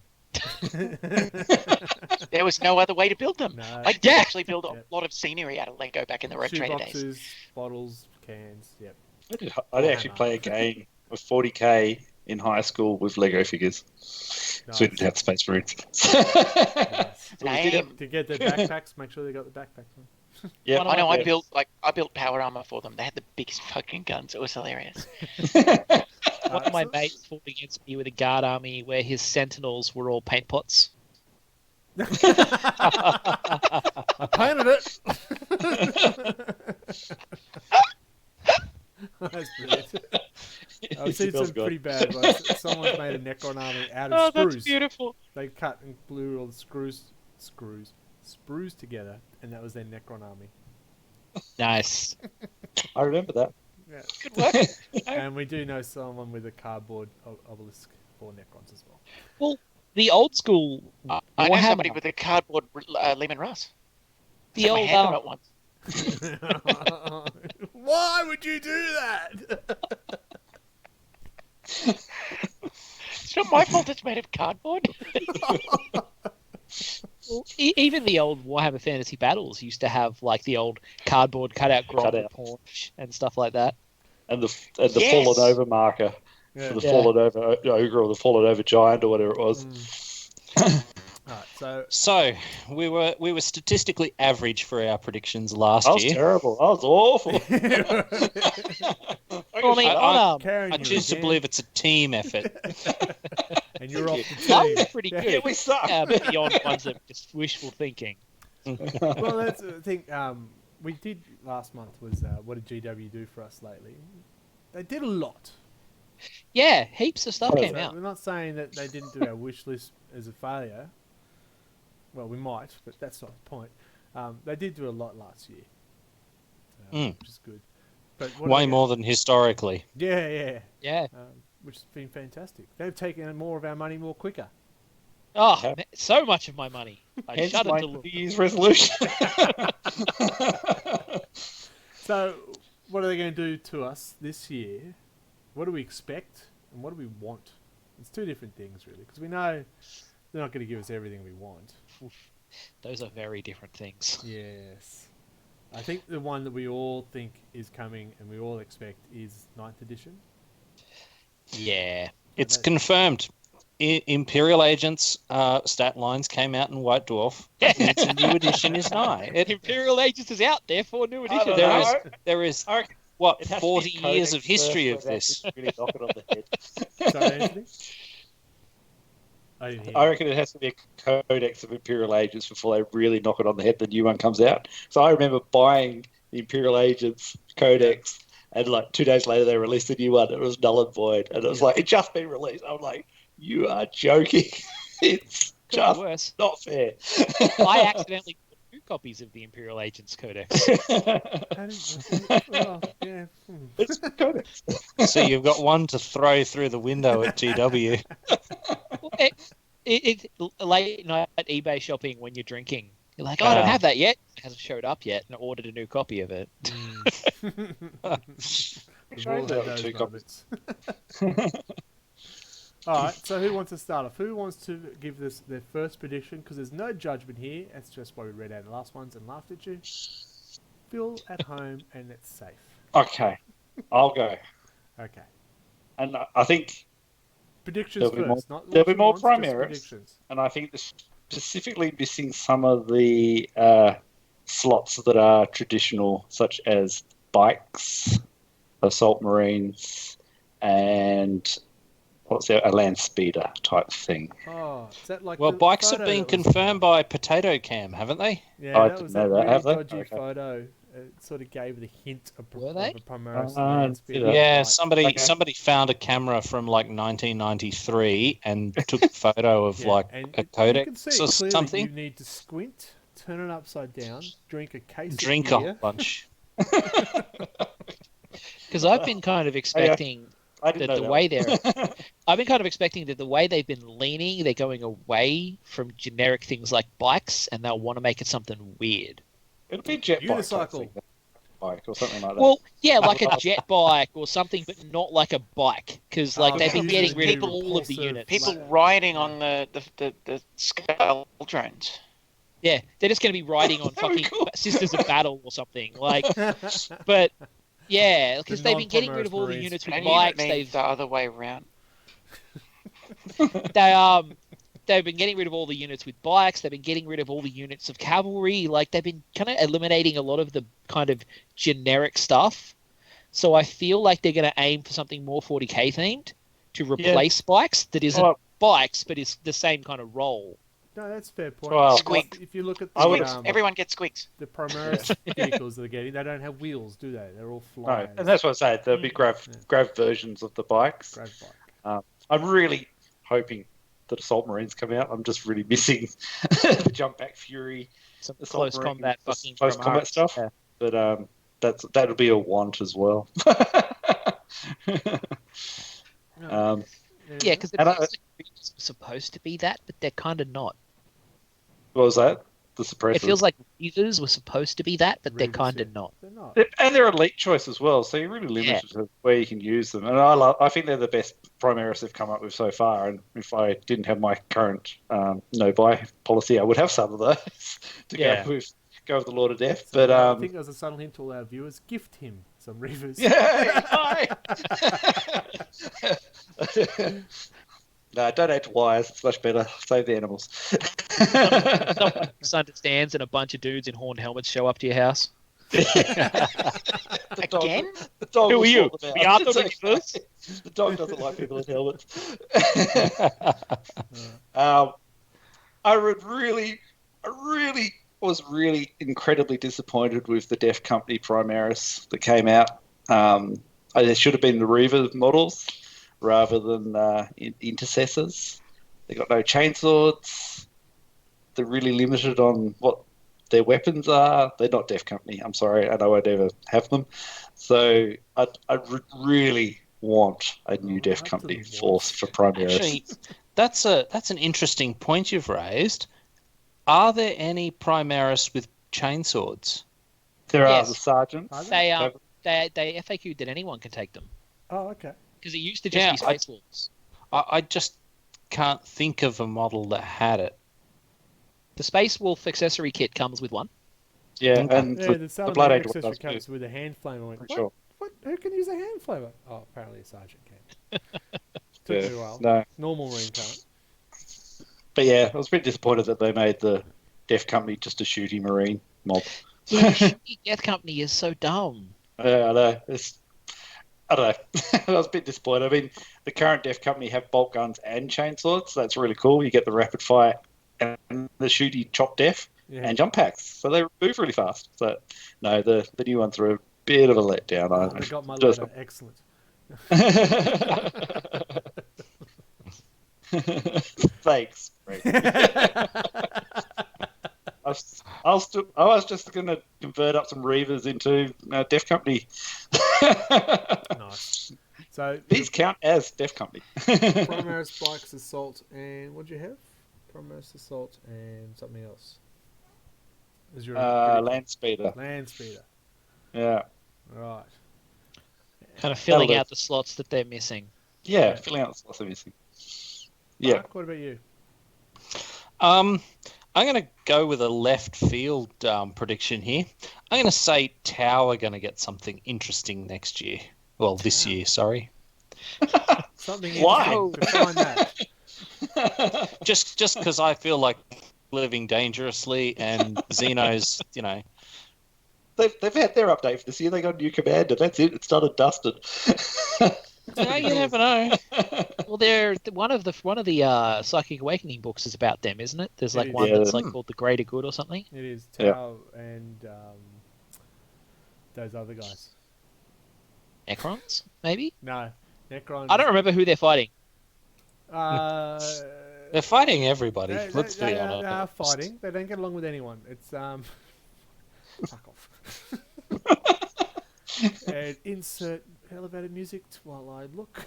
There was no other way to build them. No. I did actually build a Yep. lot of scenery out of Lego back in the Road Shoe Trader days. boxes, bottles, cans. Yep. I did actually play a game of 40k in high school with Lego figures. So we didn't have Space Marines. Nice. Lame. To get their backpacks, make sure they got the backpacks on. Yeah, One of I know. my I built power armor for them. They had the biggest fucking guns. It was hilarious. One of my mates fought against me with a guard army where his sentinels were all paint pots. I painted it. That's brilliant. I've seen some pretty bad ones. Someone's made a Necron army out of sprues. beautiful. They cut and glued all the sprues together, and that was their Necron army. Nice. I remember that. Yeah. Good work. And we do know someone with a cardboard obelisk for Necrons as well. Well, the old school I know somebody Warhammer, with a cardboard Lehman Russ. the Set my old hand on it once. Why would you do that? It's not my fault it's made of cardboard. even the old Warhammer Fantasy Battles used to have like the old cardboard cutout Gromp paunch and stuff like that. And the Yes. fallen over marker for the fallen over ogre or the fallen over giant or whatever it was. Alright, So we were statistically average for our predictions last I was year. terrible. I was awful. Well, I mean, on, Karen, I you choose to again, believe it's a team effort. and you're off the that team. was pretty good. Yeah, we suck. Beyond ones that just wishful thinking. Well, that's the thing. We did last month was what did GW do for us lately? They did a lot. Yeah, heaps of stuff came So out. we're not saying that they didn't do our wish list as a failure. Well, we might, but that's not the point. They did do a lot last year, which is good. But what Way are they- more than historically. Yeah, Yeah. which has been fantastic. They've taken more of our money more quicker. Oh, Yeah. man, so much of my money. I Hence shudder my to look. New Year's resolution. So, what are they going to do to us this year? What do we expect, and what do we want? It's two different things, really, because we know they're not going to give us everything we want. Those are very different things. Yes. I think the one that we all think is coming and we all expect is 9th edition. Yeah. It's confirmed. Imperial Agents stat lines came out in White Dwarf. Its new edition is nigh. Imperial Agents is out there for new I edition. don't know. There is I reckon what it has to be 40 years Codex of history first of where this. they really knock it on the head. Sorry, Anthony? I didn't hear I you. reckon it has to be a codex of Imperial Agents before they really knock it on the head. The new one comes out. So I remember buying the Imperial Agents codex, and like 2 days later they released a new one. It was null and void, and it was like it just been released. I'm like, you are joking. It's Could be just worse. not fair. I accidentally bought 2 copies of the Imperial Agents Codex. Oh, yeah. It's a codex. So you've got one to throw through the window at GW. It's late night eBay shopping when you're drinking. You're like, oh, I don't have that yet. It hasn't showed up yet, and I ordered a new copy of it. We've all had those Two copies. moments. All right, so who wants to start off? Who wants to give this their first prediction? Because there's no judgment here. That's just what we read out the last ones and laughed at you. Feel at home and it's safe. Okay, I'll go. Okay. And I think, Predictions There'll be first. Not there'll be lots more of wants, just primaries. predictions. and I think this specifically missing some of the slots that are traditional, such as bikes, assault marines, and what's there, a land speeder type thing. Oh, is that like Well, the bikes have photo been that was- confirmed by Potato Cam, haven't they? Yeah, I that didn't was know that that. really Have they? dodgy Okay. photo. It sort of gave the hint of, Were they? of a Primaris I land didn't see speeder that. Yeah, bike. somebody found a camera from like 1993 and took a photo of Yeah, like and a you can codex see or clearly something. You need to squint, turn it upside down, drink a case Drink of a beer. bunch. Because I've been kind of expecting I didn't that know the that way one. they're... I've been kind of expecting that the way they've been leaning, they're going away from generic things like bikes, and they'll want to make it something weird. It'll be a jet bike, type Unicycle. thing, bike or something like that. Well, yeah, like a jet bike or something, but not like a bike. Because like Oh, they've been usually getting rid of people all of the repulsive units. People Like- riding on the skull drones. Yeah, they're just going to be riding on Very fucking cool. Sisters of Battle or something. Like, but yeah, because The they've been getting rid of all the non-Primaris units And with you bikes. mean They've the other way around. they've been getting rid of all the units with bikes. They've been getting rid of all the units of cavalry. Like they've been kind of eliminating a lot of the kind of generic stuff. So I feel like they're going to aim for something more 40k themed to replace bikes that isn't Well- bikes, but is the same kind of role. No, that's a fair point. Well, Squeak. If you look at I would- the, Everyone gets squigs. the Primaris vehicles they're getting, they don't have wheels, do they? They're all No, flyers. and that's what I say. There'll be grav versions of the bikes. Great bike. I'm really hoping that Assault Marines come out. I'm just really missing the Jump Back Fury, Some Assault close Marine, combat the fucking close combat Primaris. stuff. Yeah. but that'll be a want as well. No. Yeah, because it And feels like Reavers were supposed to be that, but they're kind of not. what was that? The suppressors. It feels like Reavers were supposed to be that, but they're Reavers, kind yeah. of not. They're not. And they're elite choice as well, so you're really limited to where you can use them. And I think they're the best Primaris they've come up with so far. And if I didn't have my current no-buy policy, I would have some of those to go with the Lord of Death. So, But I think there's a subtle hint to all our viewers. Gift him some Reavers. yeah, no, donate to wires. It's much better. Save the animals. Someone misunderstands and a bunch of dudes in horned helmets show up to your house. Again? The dog Who will are you? sort them We out. are the It's okay. Reavers. The dog doesn't like people in helmets. I was really incredibly disappointed with the Def Company Primaris that came out. There should have been the Reaver models rather than Intercessors. They got no chainswords. They're really limited on what their weapons are. They're not Def Company. I'm sorry, and I won't ever have them. So I really want a new Def Company force for Primaris. Actually, that's an interesting point you've raised. Are there any Primaris with chainswords? There are Yes. the sergeants. They FAQ'd that anyone can take them. Oh, okay. Because it used to just be Space Wolves. I just can't think of a model that had it. The Space Wolf accessory kit comes with one. Yeah, Okay. and Yeah, the the Southern Blood Angel Angel accessory does comes too. with a hand flame. I went, Pretty what? sure. What? Who can use a hand flamer? Oh, apparently a sergeant can. Took Yeah, me a while. no. Normal Marine can't. But yeah, I was a bit disappointed that they made the Def Company just a shooty Marine mob. Yeah, Shooty Death Company is so dumb. I know. I don't know. I was a bit disappointed. I mean, the current Def Company have bolt guns and chainswords, so that's really cool. You get the rapid fire and the shooty chop def and jump packs, so they move really fast. So no, the new ones are a bit of a letdown. Oh, they got my Just- letter. Excellent. Thanks. Greg. I was just going to convert up some Reavers into Def Company. Nice. So These count as Def Company. Primaris, Bikes, Assault, and what do you have? Primaris, Assault, and something else. Is your Land Speeder. Land Speeder? Yeah. Right. Kind of filling That'll do. out the slots that they're missing. Yeah, filling out the slots are missing. Yeah. Mark, what about you? I'm going to go with a left field prediction here. I'm going to say Tau are going to get something interesting next year. Well, this year, sorry. Something Why? interesting. Define that. Just because I feel like living dangerously and Xeno's, They've had their update for this year. They got a new commander. That's it. It's done and dusted. you never know. Well, they're one of the Psychic Awakening books is about them, isn't it? There's like Yeah. one Yeah. that's like called The Greater Good or something. It is Yeah. Tau and those other guys. Necrons, maybe. No, Necron. I don't remember who they're fighting. They're fighting everybody. They, Let's they be are, honest. they are fighting. They don't get along with anyone. It's fuck off. And insert elevated music while I look.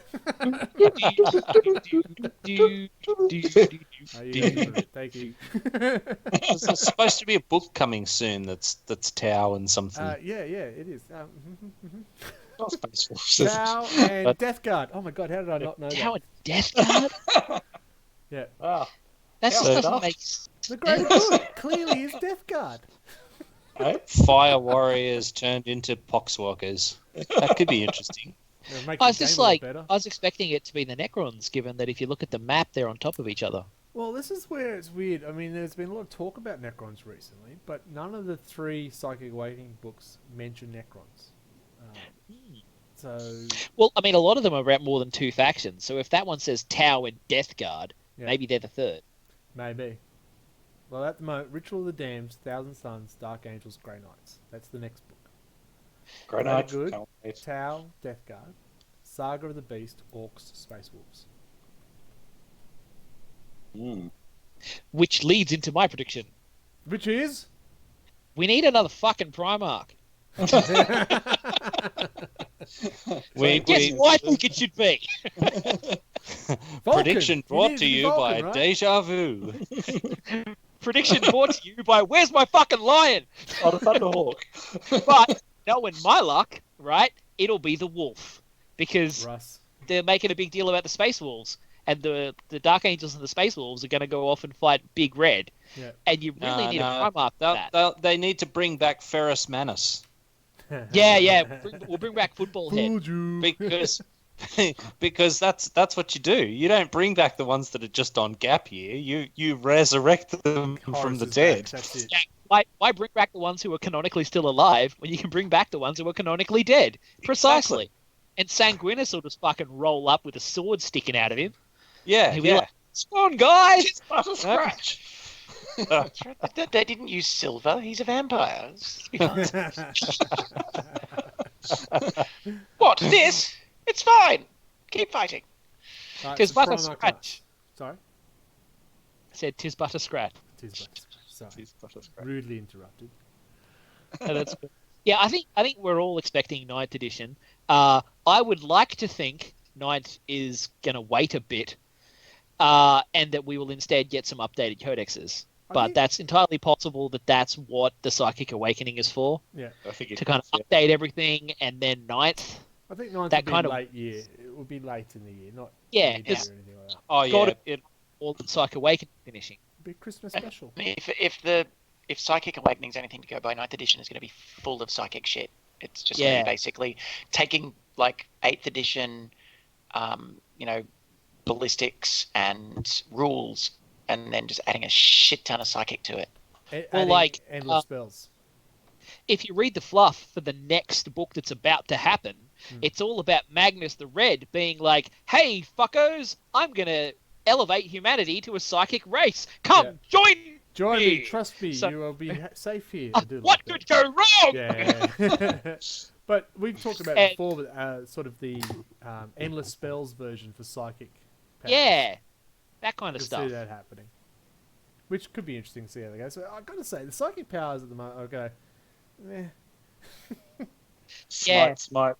Thank you. There's supposed to be a book coming soon that's Tau and something. Yeah, it is. Not Space Forces. Tau and Death Guard. Oh my god, how did I not know Tower that? Death Guard? Yeah. Ah, That just Fair doesn't enough. make The Greater Good clearly is Death Guard. eh? Fire warriors turned into poxwalkers. That could be interesting. It'll make I the was just game a lot like, better. I was expecting it to be the Necrons, given that if you look at the map, they're on top of each other. Well, this is where it's weird. I mean, there's been a lot of talk about Necrons recently, but none of the 3 Psychic Awakening books mention Necrons. So, Well, I mean, a lot of them are about more than 2 factions. So if that one says Tau and Death Guard, Yeah. maybe they're the 3rd. maybe. Well, at the moment, Ritual of the Damned, Thousand Suns, Dark Angels, Grey Knights. That's the next book. Great Very night. good. Can't wait. Tau, Death Guard, Saga of the Beast, Orcs, Space Wolves. Mm. Which leads into my prediction. Which is? We need another fucking Primarch. Guess who I think it should be? Prediction You brought need to be you Vulcan, by right? Deja Vu. Prediction brought to you by Where's My Fucking Lion? Oh, the Thunderhawk. But knowing my luck, right, it'll be the wolf because Russ. they're making a big deal about the Space Wolves, and the Dark Angels and the Space Wolves are going to go off and fight Big Red. Yeah. And you really need a Primarch for that. They need to bring back Ferrus Manus Yeah. We'll bring back Football Head. Fooled you. because that's what you do. You don't bring back the ones that are just on gap year. You resurrect them from Horace the is dead. back, That's it. Yeah, why bring back the ones who are canonically still alive when you can bring back the ones who are canonically dead? Precisely. And Sanguinus will just fucking roll up with a sword sticking out of him. Yeah, He'll be like, "Spawn, guys!" It's but a scratch. That's right. They didn't use silver. He's a vampire. What? This? It's fine. Keep fighting. Right, Tis so but a Primarch scratch. Sorry? I said, "Tis but a scratch." Tis but a scratch. Sorry. It's but a scratch. Rudely interrupted. No, that's good. Yeah, I think we're all expecting 9th edition. I would like to think 9th is going to wait a bit, and that we will instead get some updated codexes. But that's entirely possible that that's what the Psychic Awakening is for, Yeah. I think to kind of update everything, and then 9th. I think 9th That would be kind of- late year. It would be late in the year, not Yeah, mid-year it's or anything like that. Oh Got yeah, all the Psychic Awakening finishing. It'd be a Christmas special. If Psychic Awakening's anything to go by, 9th edition is going to be full of psychic shit. It's just going to Yeah. be basically taking like 8th edition, ballistics and rules, and then just adding a shit ton of psychic to it. Well, Adding like, endless spells. If you read the fluff for the next book that's about to happen, Hmm. it's all about Magnus the Red being like, "Hey, fuckos, I'm going to elevate humanity to a psychic race. Come, Join me, me. trust me, So- you will be safe here. I do what like could go wrong?" Yeah. But we've talked about And- before, sort of the endless spells version for psychic powers. Yeah, that kind of Could stuff. see that happening. Which could be interesting to see how they go. So I've got to say, the psychic powers at the moment, I'll go, eh. Yeah. Smite,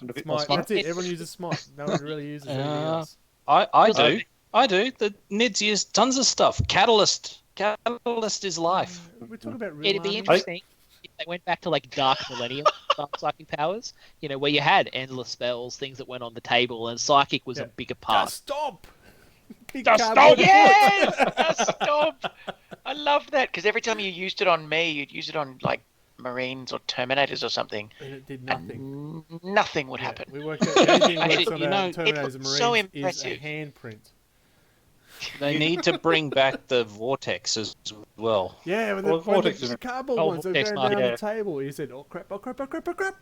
and a bit more Smite. smite. That's it. Everyone uses Smite. No one really uses anything else. I do. The Nids use tons of stuff. Catalyst is life. We're talking about real It'd be armies. interesting if they went back to like Dark Millennium psychic powers, where you had endless spells, things that went on the table, and psychic was a Yeah. bigger part. Just stop! Big Just cardboard stop! Yes! Stop! I love that, because every time you used it on me, you'd use it on like Marines or Terminators or something, And it did nothing. and nothing would Yeah, happen. we worked out anything that Actually, works on you know, Terminators and it Marines was so is a impressive. handprint. They need to bring back the vortex as well. Yeah, with Well, the Vortex the is- cardboard Oh, ones, they're Vortex going down yeah. the table. He said, "Oh crap! Oh crap! Oh crap! Oh crap!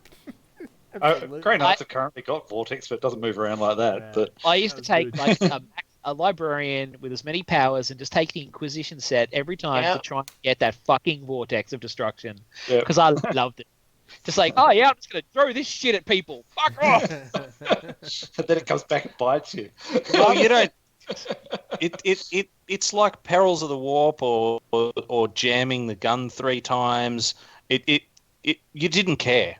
Oh crap!" Grey Knights have currently got Vortex, but it doesn't move around like that. Yeah. But I used to That take was like a librarian with as many powers and just take the Inquisition set every time Yeah. to try and get that fucking vortex of destruction Yeah. because I loved it. Just like, oh yeah, I'm just gonna throw this shit at people. Fuck off. and then it comes back and bites you. Well, you don't. It's like Perils of the Warp or jamming the gun 3 times. You didn't care.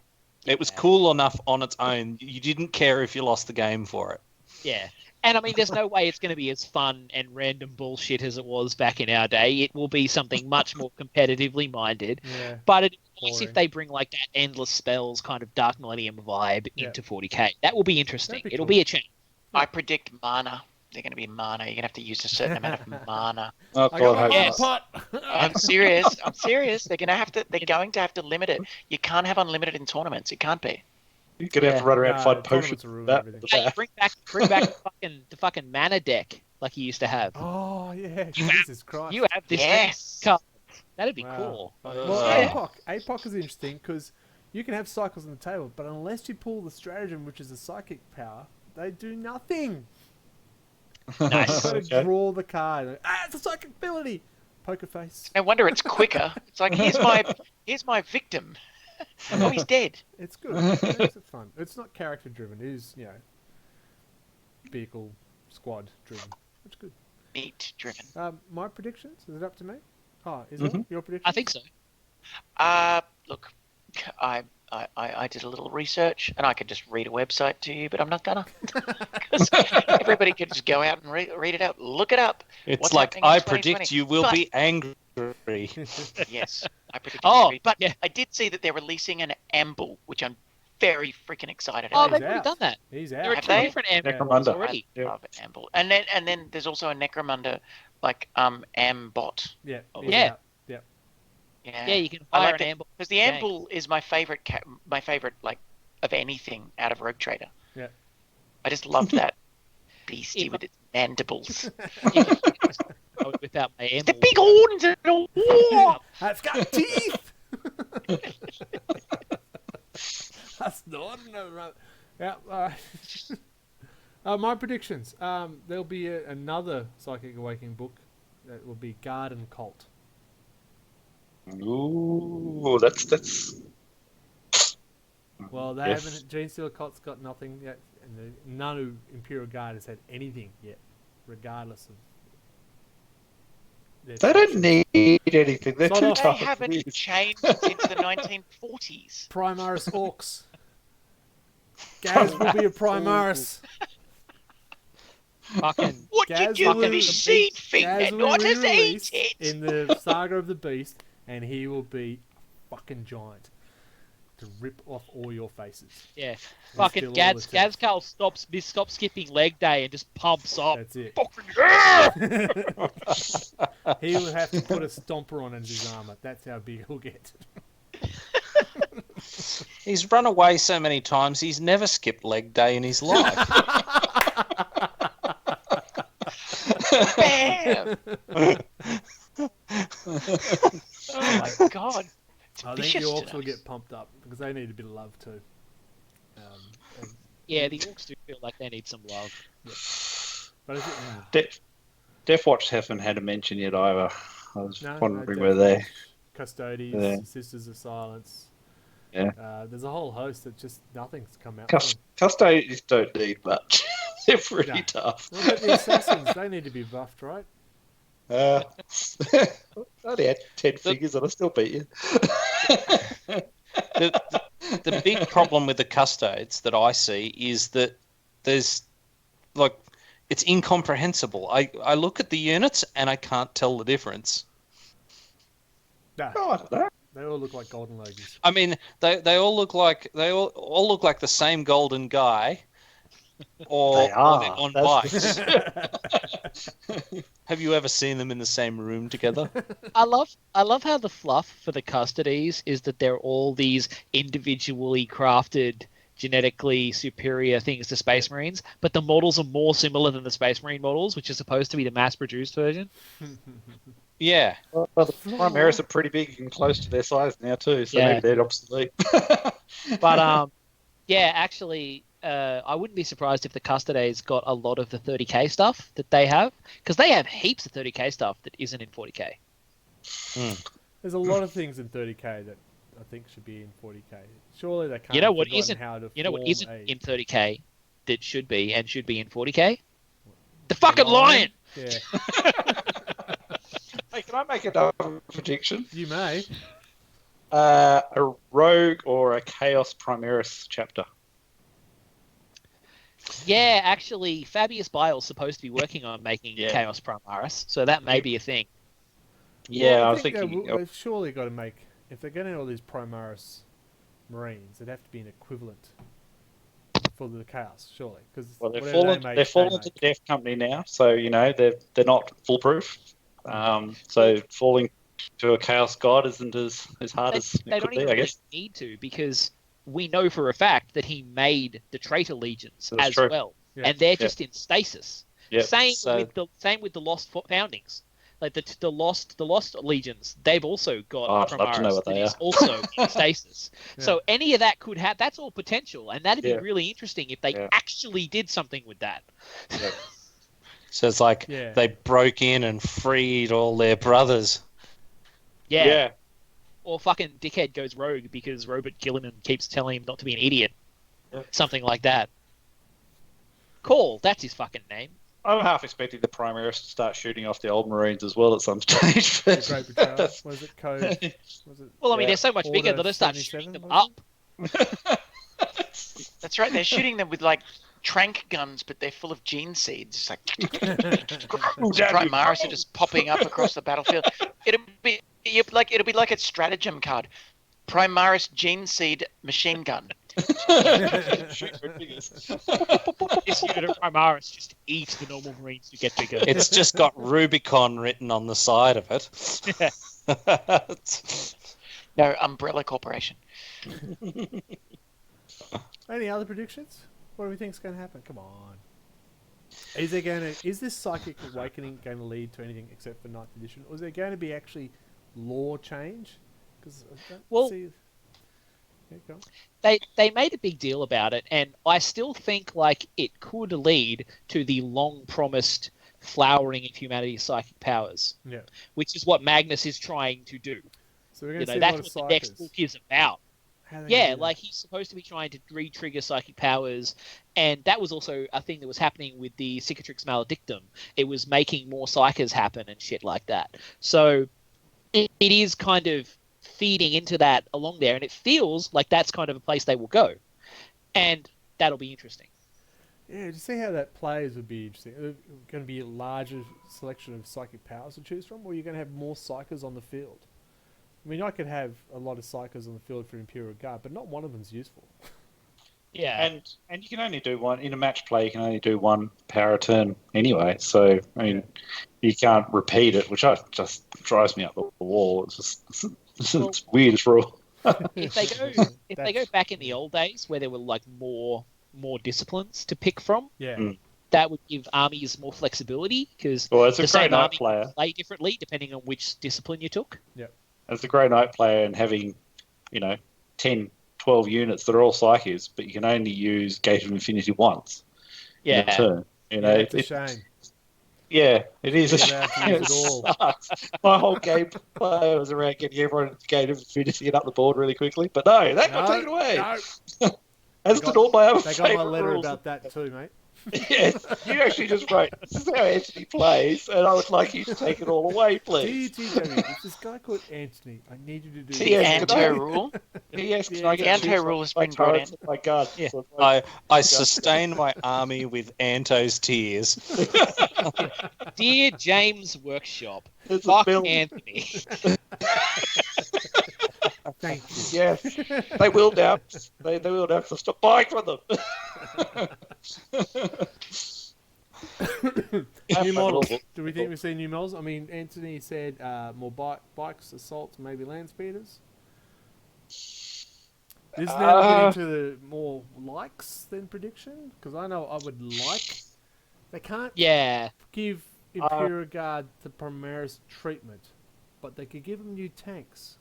It was cool enough on its own. You didn't care if you lost the game for it. Yeah. And I mean, there's no way it's going to be as fun and random bullshit as it was back in our day. It will be something much more competitively minded. Yeah. But it's nice Boring. if they bring like that endless spells kind of Dark Millennium vibe Yeah. into 40k. That will be interesting. That'd be It'll cool. be a change. I predict mana. They're going to be mana. You're going to have to use a certain amount of mana. Oh, I got my God, Yes. pot. I'm serious. I'm serious. They're going to have to limit it. You can't have unlimited in tournaments. It can't be. you're going to have to run around and Nah, find tournaments potions. will ruin That, everything. Yeah, you bring back the fucking mana deck like you used to have. Oh yeah, Jesus Christ. You have this Yes. card. That'd be Wow. cool. Well, Yeah. APOC is interesting because you can have cycles on the table, but unless you pull the stratagem, which is a psychic power, they do nothing. Nice. You've got to Okay. draw the card. It's a psychic ability. Poker face. No wonder it's quicker. It's like here's my victim. Oh, he's dead. It's good. It makes it fun. It's not character driven. It is, vehicle squad driven. It's good. Meat driven. My predictions? Is it up to me? Oh, is it your prediction? I think so. Look, I I did a little research, and I could just read a website to you, but I'm not gonna. 'Cause everybody could just go out and read it out, look it up. It's What's like, happening in I 2020. predict you will But- be angry. Yes, I predict. Oh, but yeah. I did see that they're releasing an amble, which I'm very freaking excited Oh, about. they've already out. done that. He's There are out. Have two they? different ambulance Necromunda. already. Yeah. Love amble, and then there's also a Necromunda like ambot. Yeah. Oh, He's yeah. out. Yep. Yeah, you can I hire like an it amble. because the amble is my favorite. My favorite like of anything out of Rogue Trader. Yeah. I just love that beastie If- with its mandibles. Without my The amble. big horns and all. Whoa! It's got teeth. That's not no. Yeah. My predictions. There'll be another Psychic Awakening book that will be Garden Cult. Ooh, that's. Well, they Yes. haven't. Gene Stealer Cult's got nothing yet, and none of Imperial Guard has had anything yet, regardless of. Their They don't choices. need anything. They're Sod too off. They tough. haven't changed since the 1940s. Primaris Orcs. Gaz will be a Primaris. Fucking What Gaz you give will me be- seed thing Gaz and will not be as released eat it. in the Saga of the Beast, and he will be a fucking giant to rip off all your faces. yeah. steal Fucking all Gaz the teeth. Carl stops skipping leg day and just pumps up. That's it. Fucking yeah! He will have to put a stomper on in his armor. That's how big he'll get. He's run away so many times, he's never skipped leg day in his life. Bam! Oh my god. It's I think the vicious orcs to will us. get pumped up because they need a bit of love too. And- Yeah, the orcs do feel like they need some love. but is it, Death Watch haven't had a mention yet either. I was no, wondering no, where they. Custodies, Yeah. Sisters of Silence. Yeah. There's a whole host that just nothing's come out. Custodians don't need much. They're pretty No. tough. What about the assassins? They need to be buffed, right? I only had 10 figures and I still beat you. The big problem with the custodes that I see is that there's like it's incomprehensible. I look at the units and I can't tell the difference. No, Oh, I don't know. they all look like golden ladies. I mean, they all look like all look like the same golden guy, or They are. they're on That's- bikes. Have you ever seen them in the same room together? I love how the fluff for the custodies is that they're all these individually crafted, genetically superior things to Space Marines, but the models are more similar than the Space Marine models, which is supposed to be the mass-produced version. Yeah. Well, the Primaris are pretty big and close to their size now too, so Yeah. maybe they're obsolete. But yeah, actually, I wouldn't be surprised if the Custodes got a lot of the 30k stuff that they have, because they have heaps of 30k stuff that isn't in 40k. There's a lot of things in 30k that I think should be in 40k. Surely they can't. You know what have forgotten isn't? How to You know what form isn't a in 30k that should be and should be in 40k? The fucking lion. Yeah, Hey, can I make another prediction? you may. A Rogue or a Chaos Primaris chapter. Yeah, actually, Fabius Bile's supposed to be working on making Yeah. Chaos Primaris, so that may be a thing. Yeah, Well, I was think thinking. they've surely got to make, if they're getting all these Primaris Marines, it'd have to be an equivalent for the Chaos, surely. Because Well, they've fallen to the Death Company now, so you know they're not foolproof. So falling to a Chaos God isn't as hard as They it don't could be, even I really guess. need to, because we know for a fact that he made the traitor legions That's as true. well, Yeah. and they're just in stasis. Yeah. Same So- with the lost foundings, like the lost legions. They've also got Oh, I'd love to know Primaris what that they is are. also in stasis. Yeah. So any of that could have. That's all potential, and that'd be Yeah. really interesting if they Yeah. actually did something with that. So it's like Yeah. they broke in and freed all their brothers. Yeah. Or fucking dickhead goes rogue because Robert Gilliman keeps telling him not to be an idiot. Yeah. Something like that. Call, that's his fucking name. I'm half expecting the Primaris to start shooting off the old Marines as well at some stage. The Great Betrayal. Was it Code? Was it? Well, I mean, Yeah. they're so much bigger, Order they'll just start 77, shooting them was up. That's right. They're shooting them with like trank guns, but they're full of gene seeds. It's like Primaris are just popping up across the battlefield. It'll be like a stratagem card. Primaris gene seed machine gun. Shoot for figures. This unit of Primaris just eat the normal Marines to get bigger. It's just got Rubicon written on the side of it. Yeah. No, Umbrella Corporation. Any other predictions? What do we think's going to happen? Come on. Is this Psychic Awakening going to lead to anything except for 9th edition, or is there going to be actually lore change? Because They made a big deal about it, and I still think like it could lead to the long promised flowering of humanity's psychic powers. Yeah. Which is what Magnus is trying to do. So we're going to see That's a lot what the of next book is about. Yeah, like he's supposed to be trying to re-trigger psychic powers, and that was also a thing that was happening with the Cicatrix Maledictum. It was making more psychers happen and shit like that. So it is kind of feeding into that along there, and it feels like that's kind of a place they will go, and that'll be interesting. Yeah, to see how that plays would be interesting. Is it going to be a larger selection of psychic powers to choose from, or are you going to have more psychers on the field? I mean, I could have a lot of psychers on the field for Imperial Guard, but not one of them's useful. Yeah, and you can only do one in a match play. You can only do one power a turn anyway. So I mean, you can't repeat it, which just drives me up the wall. It's just it's weird as rule. if they go back in the old days where there were like more disciplines to pick from, that would give armies more flexibility because it's the a same Grey Knight army player. would play differently depending on which discipline you took. Yeah. As a Grey Knight player and having, 10, 12 units that are all psychics, but you can only use Gate of Infinity once in a turn. It's a shame. Yeah, it is a You're shame. allowed to use it all. Sucks. My whole gameplay was around getting everyone into Gate of Infinity and up the board really quickly, but no, that got taken away. No. As did all my other They got my favourite letter rules. about that too, mate. Yes, you actually just wrote, this is how Anthony plays, and I would like you to take it all away, please. DTW, there's this guy called Anthony. I need you to do The Anto rule. Yes, The Anto rule has been brought in. My God. Yeah. So I sustain my army with Anto's tears. Dear James Workshop, It's a fuck bill. Anthony. Thank you. Yes, they will now. They will now. So stop buying from them. New models. Do we think we see new models? I mean, Anthony said more bikes, assaults, maybe land speeders. Is now getting to the more likes than prediction? Because I know I would like. They can't give Imperial Guard the Primaris treatment, but they could give them new tanks.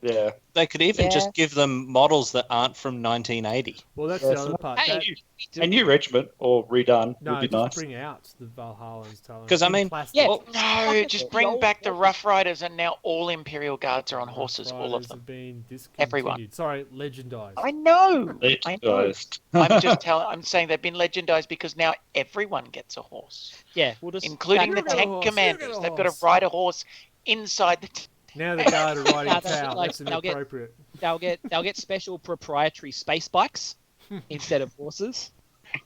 Yeah. They could even just give them models that aren't from 1980. Well, that's the other part. A new regiment or redone No, would be just nice. bring out the Valhallans. Because, I mean, No, just bring back the Rough Riders, and now all Imperial Guards are on horses, all of them. Have been discontinued. Everyone. Sorry, legendized. I know. Legendized. I'm saying they've been legendized because now everyone gets a horse, Yeah, we'll just including the You got a tank horse, you commanders. got a They've got to horse. ride a horse inside the. Now the guard are riding No, tower. like, That's they'll get- inappropriate. they'll get special proprietary space bikes instead of horses.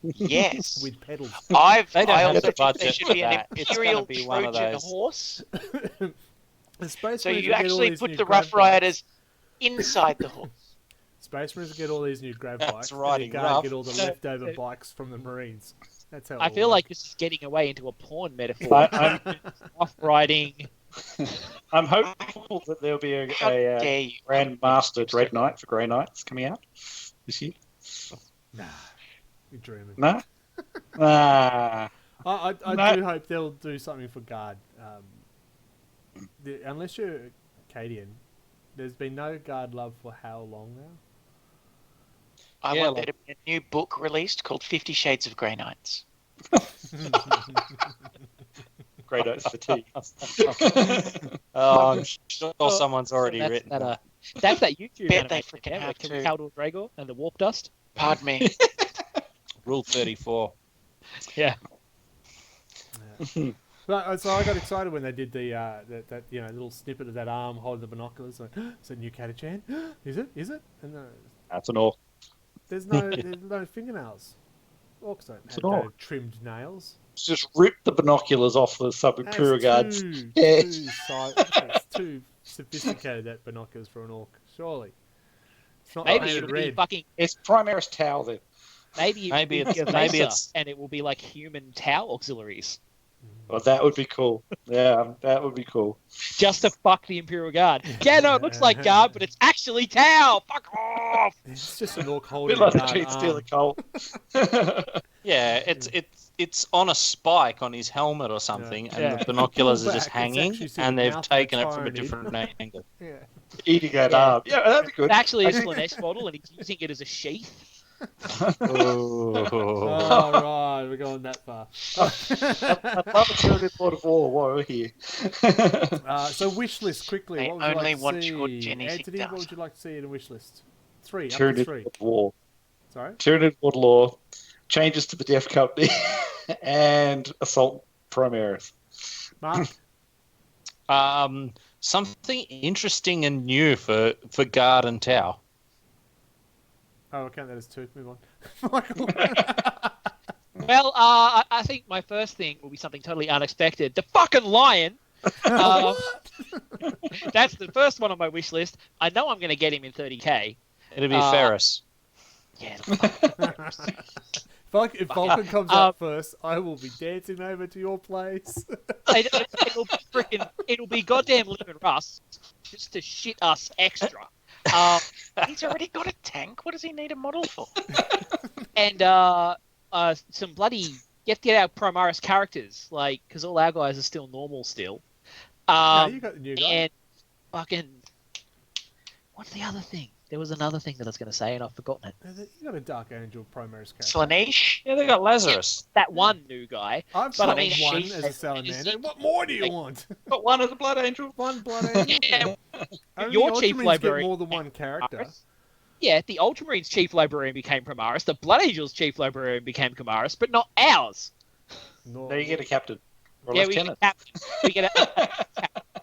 Yes. With pedals. I They don't also have the think there budget should for be an that. It's gonna Imperial be one of Trojan those. horse. The Space So Marines you will get all actually these put new the grav Rough Riders inside the horse. Space Marines will get all these new grav That's bikes. riding and the guard rough. get all the leftover bikes from the Marines. That's how. I it feel will like this is getting away into a porn metaphor. Off riding. I'm hopeful that there'll be How a dare you? Grandmaster Dread Knight for Grey Knights coming out this year. work. Nah, you're dreaming. No? Ah. I No. do hope they'll do something for guard. Unless you're Acadian, there's been no guard love for how long now? I Yeah, want there to be a new book released called 50 Shades of Grey Knights. Grey Knights fatigue. Oh, I'm sure someone's already that's written that, that. That's that YouTube Bet they animation, freaking yeah, have with to. Khaldor Dragor and the Warp Dust. Pardon me. Rule 34. Yeah. But, so I got excited when they did the that little snippet of that arm holding the binoculars. Like, is it new Catachan? Is it? And That's an orc. There's no fingernails. Orcs don't It's have an orc. trimmed nails. Just rip the binoculars off the sub-imperial guards. It's too sophisticated, that binoculars for an orc. Surely. It's not Maybe painted it'll red. be fucking. It's Primaris Tau then. Maybe maybe it's and it will be like human Tau auxiliaries. Well, that would be cool. Yeah, that would be cool. Just to fuck the Imperial Guard. Yeah, no, it looks like Guard, but it's actually Tau. Fuck off. It's just an orc A holding bit like a the guard Cheat Stealer arm. Cult. Yeah, it's on a spike on his helmet or something, and Yeah. the binoculars are Pull just back, it's hanging, actually sort and of they've mouth taken it and from a tiny. different angle. Yeah. Eating that Yeah. arm. Yeah, that'd be good. It's actually a Slanesh model, and he's using it as a sheath. Oh. All right, we're going that far. I'd love a turn in Lord of War while we're here. So wish list quickly. They What would you only like want to your see? genetic Anthony, what data. would you like to see in a wish list? Three. Up Tyranid to three. War. Sorry. Tyranid War Law. Changes to the Death Company. And Assault Primaris. Mark. Something interesting and new for Guard and Tau. Oh, I'll count that as two. Move on. Michael. Well, I think my first thing will be something totally unexpected. The fucking lion. That's the first one on my wish list. I know I'm going to get him in 30k. It'll be Ferris. Yeah. If Vulcan comes out first, I will be dancing over to your place. It'll be goddamn Lemon Russ just to shit us extra. He's already got a tank. What does he need a model for? And some bloody get our Primaris characters, like, because all our guys are still normal still. No, you got the new guy. And fucking, what's the other thing? There was another thing that I was going to say, and I've forgotten it. You got a Dark Angel Primaris character. Slanesh? Yeah, they got Lazarus. That one new guy. I've But got I mean, one she- as a salamander. What more do you want? Got one as a Blood Angel. One Blood Angel? Yeah. Only Your Ultramarines chief get librarian more than one character. Primaris. Yeah, the Ultramarines chief librarian became Primaris. The Blood Angels chief librarian became Primaris, but not ours. No. Now you get a captain. Or Yeah, we get lieutenant. a captain. We get a captain.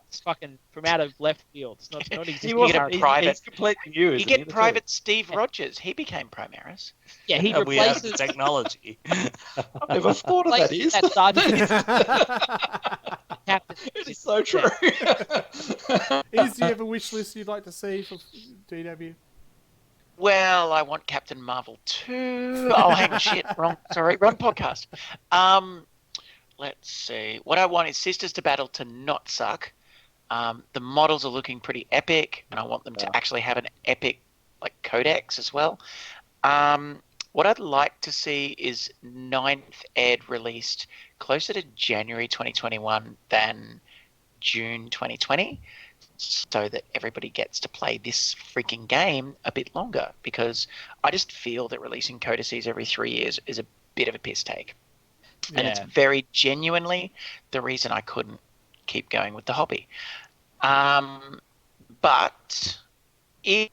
It's fucking from out of left field. It's not existing. You get a private- He's completely new. You isn't get he? Private Steve Rogers. He became Primaris. Yeah, he And we have the replaces technology. I've never thought of that. Is that sergeant captain. it is so true. Is do you have a wish list you'd like to see for DW? Well, I want Captain Marvel 2. Oh, hang on, shit. Wrong podcast. Let's see. What I want is Sisters to Battle to not suck. The models are looking pretty epic, and I want them to actually have an epic like codex as well. What I'd like to see is 9th Ed released closer to January 2021 than June 2020, so that everybody gets to play this freaking game a bit longer, because I just feel that releasing codices every 3 years is a bit of a piss take. And it's very genuinely the reason I couldn't keep going with the hobby. But if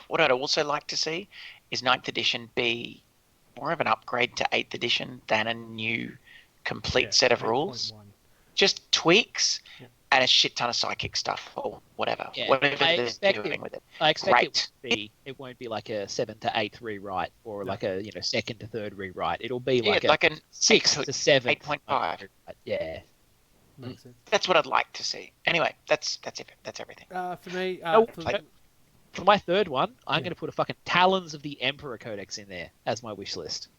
what I'd also like to see is 9th edition be more of an upgrade to 8th edition than a new complete set of rules. 8.1. Just tweaks and a shit ton of psychic stuff or whatever. Yeah, Whatever I they're expect doing with it. I expect Great. it won't be like a 7th to 8th rewrite or like a 2nd to 3rd rewrite. It'll be Yeah, like a like an 6th to 7th 8.5. rewrite. Yeah. Makes sense. That's what I'd like to see. Anyway, that's it. That's everything. For me, Oh, for- For my third one, I'm going to put a fucking Talons of the Emperor Codex in there as my wish list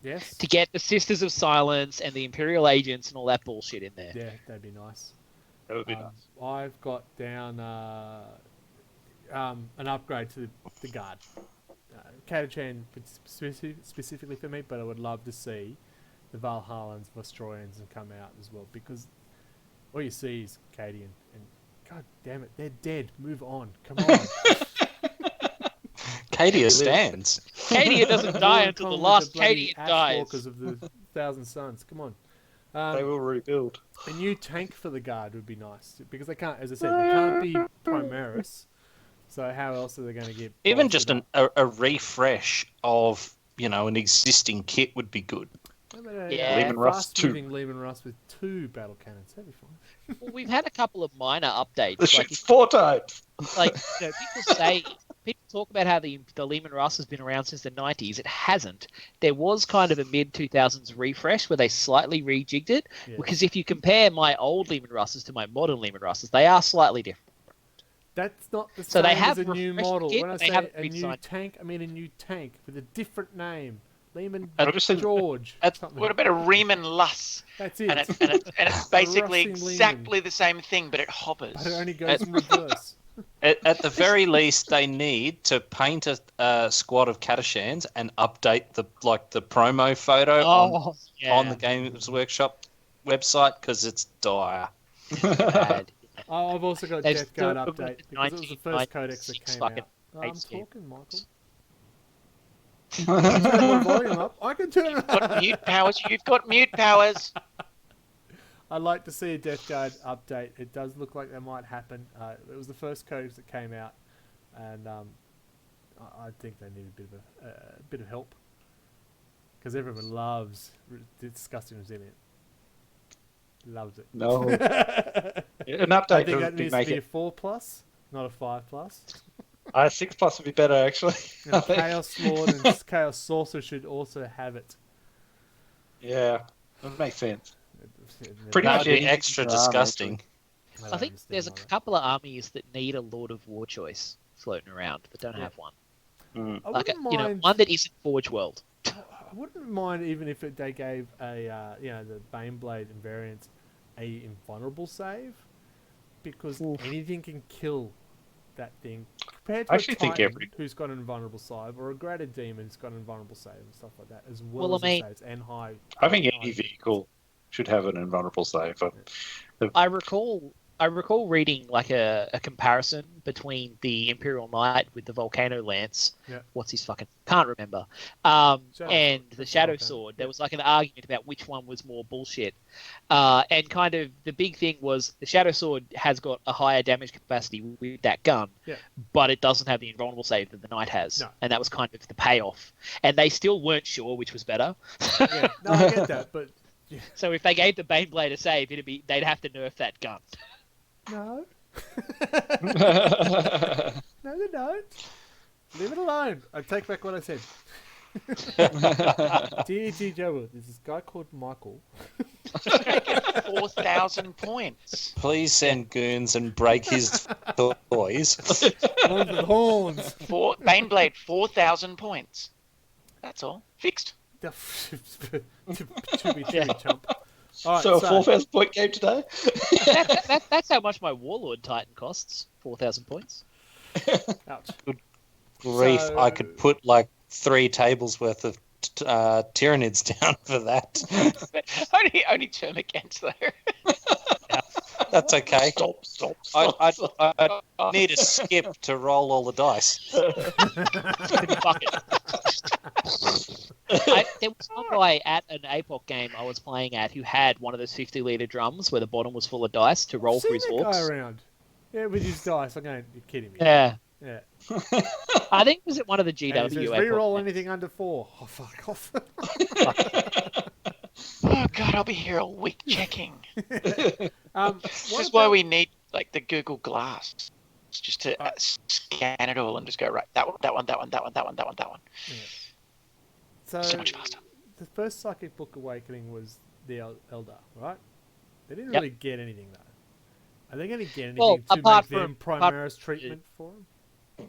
yes. to get the Sisters of Silence and the Imperial Agents and all that bullshit in there. Yeah, that'd be nice. That would be nice. I've got down an upgrade to the guard. Catachan specifically for me, but I would love to see the Valhallans, Vostroyans, and come out as well, because all you see is Cadian, and god damn it, they're dead. Move on. Come on. Cadia stands. Cadia doesn't die until the last Cadian dies. Walkers of the Thousand Suns. Come on. They will rebuild. A new tank for the guard would be nice, because they can't, as I said, they can't be Primaris. So how else are they going to get? Even bolstered just up? a refresh of an existing kit would be good. How about a Yeah. Lehman Russ fast-moving Lehman Russ with 2 battle cannons? That'd be fine. Well, we've had a couple of minor updates. The shit's 4 times. People say people talk about how the Lehman Russ has been around since the 90s. It hasn't. There was kind of a mid-2000s refresh where they slightly rejigged it, Yeah. because if you compare my old Lehman Russes to my modern Lehman Russes, they are slightly different. That's not the So same they have as a new refreshed model. it, When I but they say haven't a new redesigned. tank, I mean a new tank with a different name. Lehman I just think George. That's- something. What about a Riemann Luss? That's it. And it's basically Rusting Lehman. exactly the same thing, but it hovers. But it only goes in reverse. At the very least, they need to paint a squad of Catachans and update the promo photo on the Games Workshop website, because it's dire. Bad. Oh, I've also got They've Death Guard still got update the because it was the first codex that 1996 came fucking out. Oh, I'm hate scheme. talking, Michael. Turn my volume up. I can turn it You've got mute powers. You've got mute powers. I'd like to see a Death Guard update. It does look like that might happen. It was the first codex that came out, and I think they need a bit of help because everyone loves disgusting resilient. Loves it. No. An I update think that would be needs to make be a it. 4+, not a 5+. 6+ would be better, actually. And Chaos Lord and Chaos Sorcerer should also have it. Yeah, that makes sense. Pretty That much would be anything extra in your army, disgusting. I think there's a couple of armies that need a Lord of War choice floating around, but don't have one. Mm. I Like wouldn't mind. one that isn't Forge World. I wouldn't mind even if they gave the Baneblade invariant a invulnerable save, because anything can kill that thing. Compared to I a actually think Titan who's got an invulnerable save, or a Graded Demon who's got an invulnerable save and stuff like that, as well Well, as I mean- the saves and high. I think high any vehicle should have an invulnerable save. I recall reading like a comparison between the Imperial Knight with the Volcano Lance. Yeah. What's his fucking? Can't remember. Shadow And Sword. the That's Shadow Volcano. Sword. Yeah. There was like an argument about which one was more bullshit. And kind of the big thing was the Shadow Sword has got a higher damage capacity with that gun, Yeah. but it doesn't have the invulnerable save that the Knight has. No. And that was kind of the payoff. And they still weren't sure which was better. Yeah, no, I get that, but So if they gave the Baneblade a save, they'd have to nerf that gun. no. No, they don't. Leave it alone. I take back what I said. Dear G. Joe, there's this guy called Michael. 4,000 points. Please send goons and break his toys. Ones with horns. Baneblade, 4,000 points. That's all. Fixed. to be true, chump. All right, So a 4,000 point game today? That's how much my Warlord Titan costs. 4,000 points. ouch. Grief, So- I could put like 3 tables worth of Tyranids down for that. only term against though. That's okay. Stop. I need a skip to roll all the dice. Fuck it. There was one guy at an APOC game I was playing at who had one of those 50-litre drums where the bottom was full of dice to roll I've for seen his that guy orcs. around. Yeah, with his dice. I'm going, you're kidding me. Yeah. Yeah. I think it was at one of the And he GW says, APOC reroll games. anything under 4. Oh, fuck off. Oh god, I'll be here all week checking. What This is about- why we need like the Google Glass. It's just to scan it all and just go right. That one. So, So much faster. the first Psychic Book Awakening was the Eldar, right? They didn't Yep. really get anything, though. Are they going to get anything Well, to apart make them from- apart Primaris treatment for them?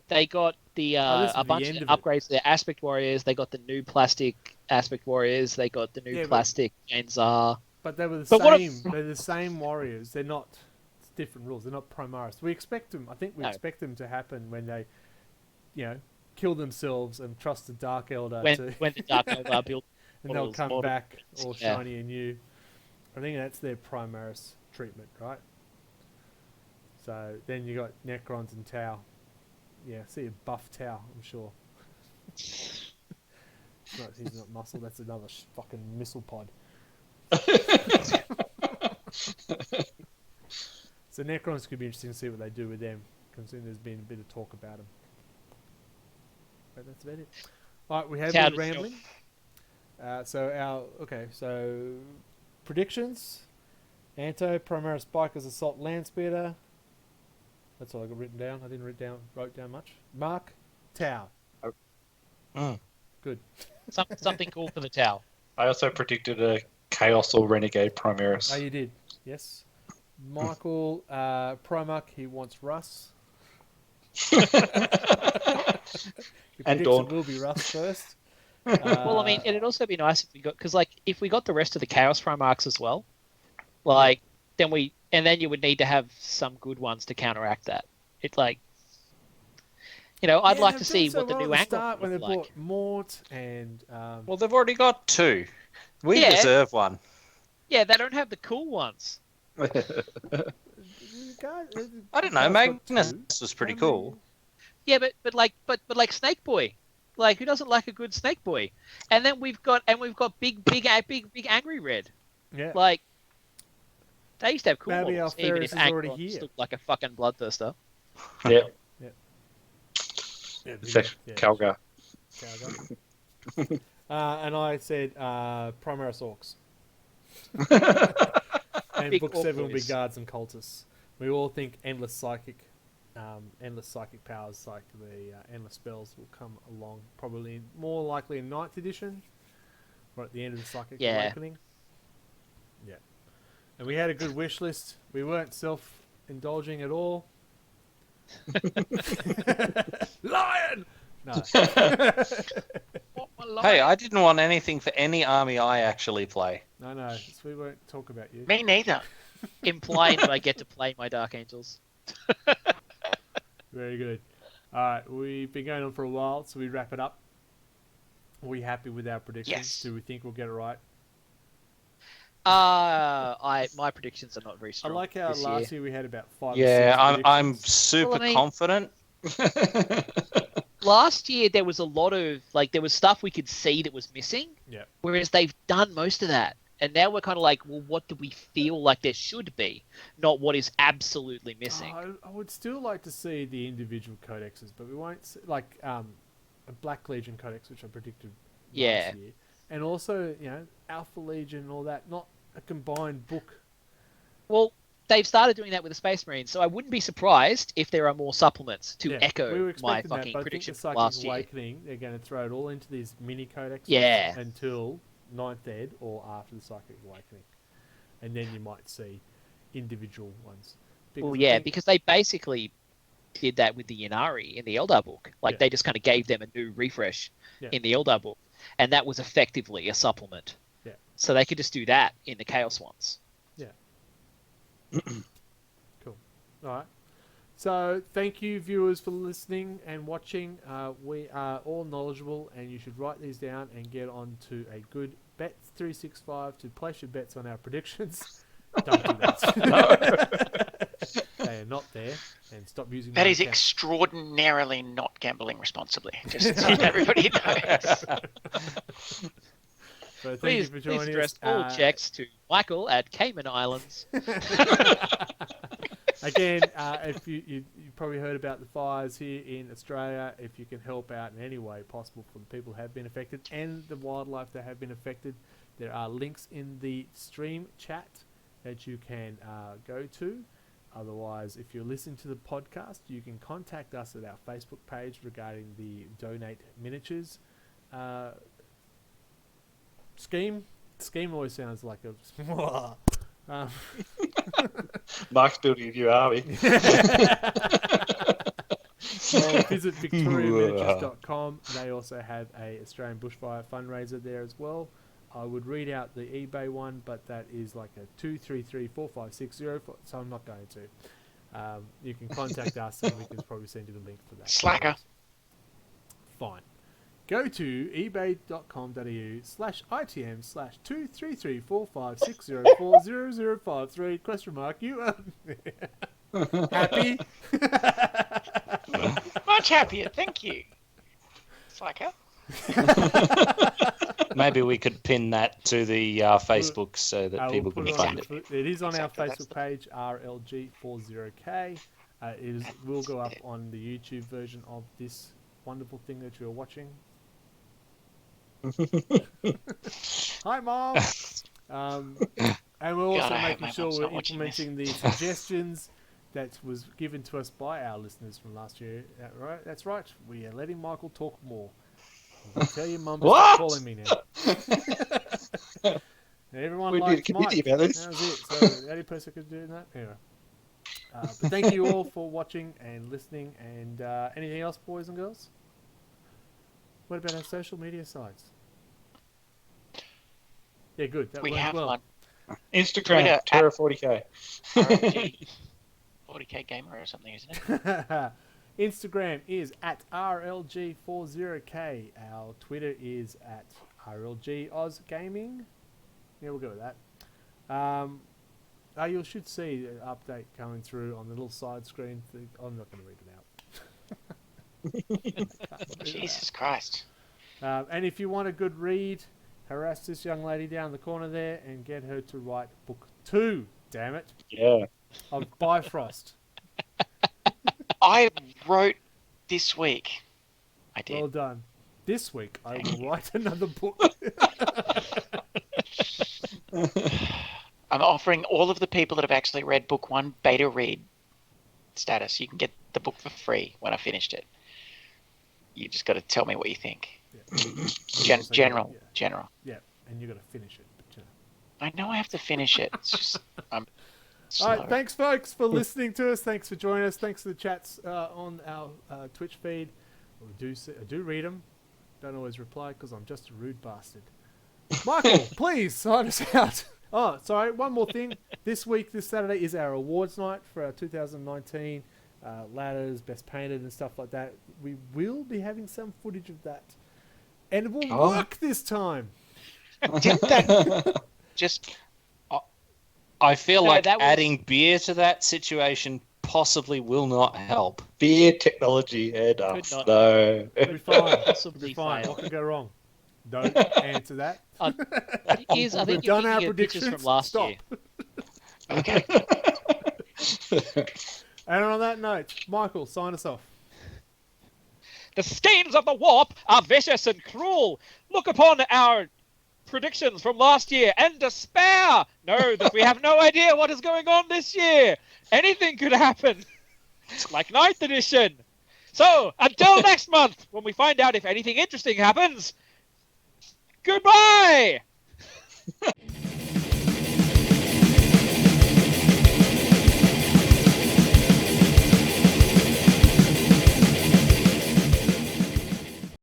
They got the this is a the bunch end of of it. upgrades to their Aspect Warriors. They got the new plastic Aspect Warriors. They got the new Yeah, but- plastic Genzar. But they were the But what same. They're the same warriors. They're not. It's different rules. They're not Primaris. We expect them. I think we No. expect them to happen when they, kill themselves and trust the Dark Elder When the Dark Eldar built and they'll models, come models. back all Yeah. shiny and new. I think that's their Primaris treatment, right? So then you got Necrons and Tau. Yeah, see a buff Tau, I'm sure. He's not muscle. That's another fucking missile pod. So Necrons could be interesting to see what they do with them, considering there's been a bit of talk about them. But that's about it. All right, we have Tau been does rambling. So predictions. Anto, Primaris Bikers Assault Landspeeder. That's all I got written down. I didn't wrote down much. Mark, Tau. Mm. Good. Something cool for the Tau. I also predicted a Chaos or Renegade Primaris. Oh, you did. Yes. Michael Primark, he wants Russ. He And predicts Dawn. it will be Russ first. Well, I mean, it'd also be nice if we got, because like if we got the rest of the Chaos Primarchs as well, like then you would need to have some good ones to counteract that. It's like, I'd like to see what the new angle start when they look like. bought Mort and Well, they've already got 2. We Yeah. deserve one. Yeah, they don't have the cool ones. I don't know. Magnus was pretty cool. Yeah, but like Snake Boy, like who doesn't like a good Snake Boy? And then we've got big Angry Red. Yeah. Like they used to have cool Maybe models, our even Ferris if is already Angron here. looked like a fucking bloodthirster. Yeah. Yeah, Calgar. And I said Primaris Orcs. And Big book Orc 7 will be boys. Guards and Cultists. We all think endless psychic powers like the endless spells will come along probably more likely in 9th edition or at the end of the Psychic Awakening. Yeah. And we had a good wish list. We weren't self-indulging at all. Lion! No. Hey, I didn't want anything for any army I actually play. No, we won't talk about you. Me neither. Implying that I get to play my Dark Angels. Very good. All right, we've been going on for a while, so we wrap it up. Are we happy with our predictions? Yes. Do we think we'll get it right? My predictions are not very I strong. like how this last year. year we had about 5 Yeah, or 6 I'm predictions. super Well, I mean- confident. Last year there was a lot of there was stuff we could see that was missing. Yeah. Whereas they've done most of that. And now we're kind of like, well, what do we feel like there should be, not what is absolutely missing? I would still like to see the individual codexes, but we won't see, like a Black Legion codex, which I predicted Yeah. last year. And also, Alpha Legion and all that, not a combined book. Well, they've started doing that with the Space Marines, so I wouldn't be surprised if there are more supplements to Yeah, we echo were my expecting fucking but I think prediction the from Psychic last year. Awakening, they're going to throw it all into these mini codexes Yeah. until 9th ed or after the Psychic Awakening. And then you might see individual ones. Well, I yeah, think- because they basically did that with the Yanari in the Eldar book. Like, Yeah. they just kind of gave them a new refresh Yeah. in the Eldar book. And that was effectively a supplement. Yeah. So they could just do that in the Chaos ones. Cool. All right. So thank you, viewers, for listening and watching. We are all knowledgeable, and you should write these down and get on to a good Bet365 to place your bets on our predictions. Don't do that. They are not there, and stop using That my is account. extraordinarily not gambling responsibly. Just so everybody knows. So thank Please, you for joining please address us. all checks to Michael at Cayman Islands. Again, if you probably heard about the fires here in Australia, if you can help out in any way possible for the people who have been affected and the wildlife that have been affected, there are links in the stream chat that you can go to. Otherwise, if you're listening to the podcast, you can contact us at our Facebook page regarding the Donate Miniatures scheme. Scheme always sounds like a... Mark's building a new army. Well, visit victoriaminiatures.com. They also have a Australian bushfire fundraiser there as well. I would read out the eBay one, but that is like a 2334560, so I'm not going to. You can contact us and we can probably send you the link for that. Slacker. Fine. Go to ebay.com.au/ITM/2334560400053 question mark. You are happy? Much happier, thank you. Slacker. Maybe we could pin that to the Facebook so that I will people put can it find on- it. It is on Exactly, our that's Facebook the- page, RLG40K. Will go up on the YouTube version of this wonderful thing that you're watching. Hi, Mom. And we're also God, I hope making my sure mom's we're not watching this. implementing the suggestions that was given to us by our listeners from last year. Right? That's right. We are letting Michael talk more. Tell your mum to stop calling me now. Everyone We need a likes committee Mike. about this. That was it. So the only person who could do that. Anyway. But thank you all for watching and listening. And anything else, boys and girls? What about our social media sites? Yeah, good. That We worked have well. one. Instagram, Twitter, Terra 40k. RLG 40k gamer or something, isn't it? Instagram is at RLG40k. Our Twitter is at RLGOzGaming. Yeah, we'll go with that. You should see an update coming through on the little side screen thing. I'm not going to read it out. Jesus Christ. And if you want a good read, harass this young lady down the corner there and get her to write book 2, damn it, Yeah. of Bifrost. I wrote this week. I did. Well done. This week, I will write another book. I'm offering all of the people that have actually read book 1 beta read status. You can get the book for free when I finished it. You just got to tell me what you think. Yeah. General. Yeah, and you got to finish it. But, I know I have to finish it. It's just I'm slow. all right, thanks, folks, for listening to us. Thanks for joining us. Thanks for the chats on our Twitch feed. I do read them. Don't always reply because I'm just a rude bastard. Michael, please sign us out. Oh, sorry, one more thing. This week, this Saturday, is our awards night for our 2019 ladders, best painted and stuff like that. We will be having some footage of that. And it will work this time. Didn't that just... I feel No, like that was- adding beer to that situation possibly will not help. Beer technology and Could us. not- No. It'll be fine. Possibly It'll be fine. fail. What could go wrong? Don't answer that. I think We've you're done our thinking of pictures predictions. from last Stop. year. Okay. And on that note, Michael, sign us off. The skeins of the warp are vicious and cruel. Look upon our predictions from last year and despair. Know that we have no idea what is going on this year. Anything could happen. Like 9th edition. So, until next month, when we find out if anything interesting happens, goodbye!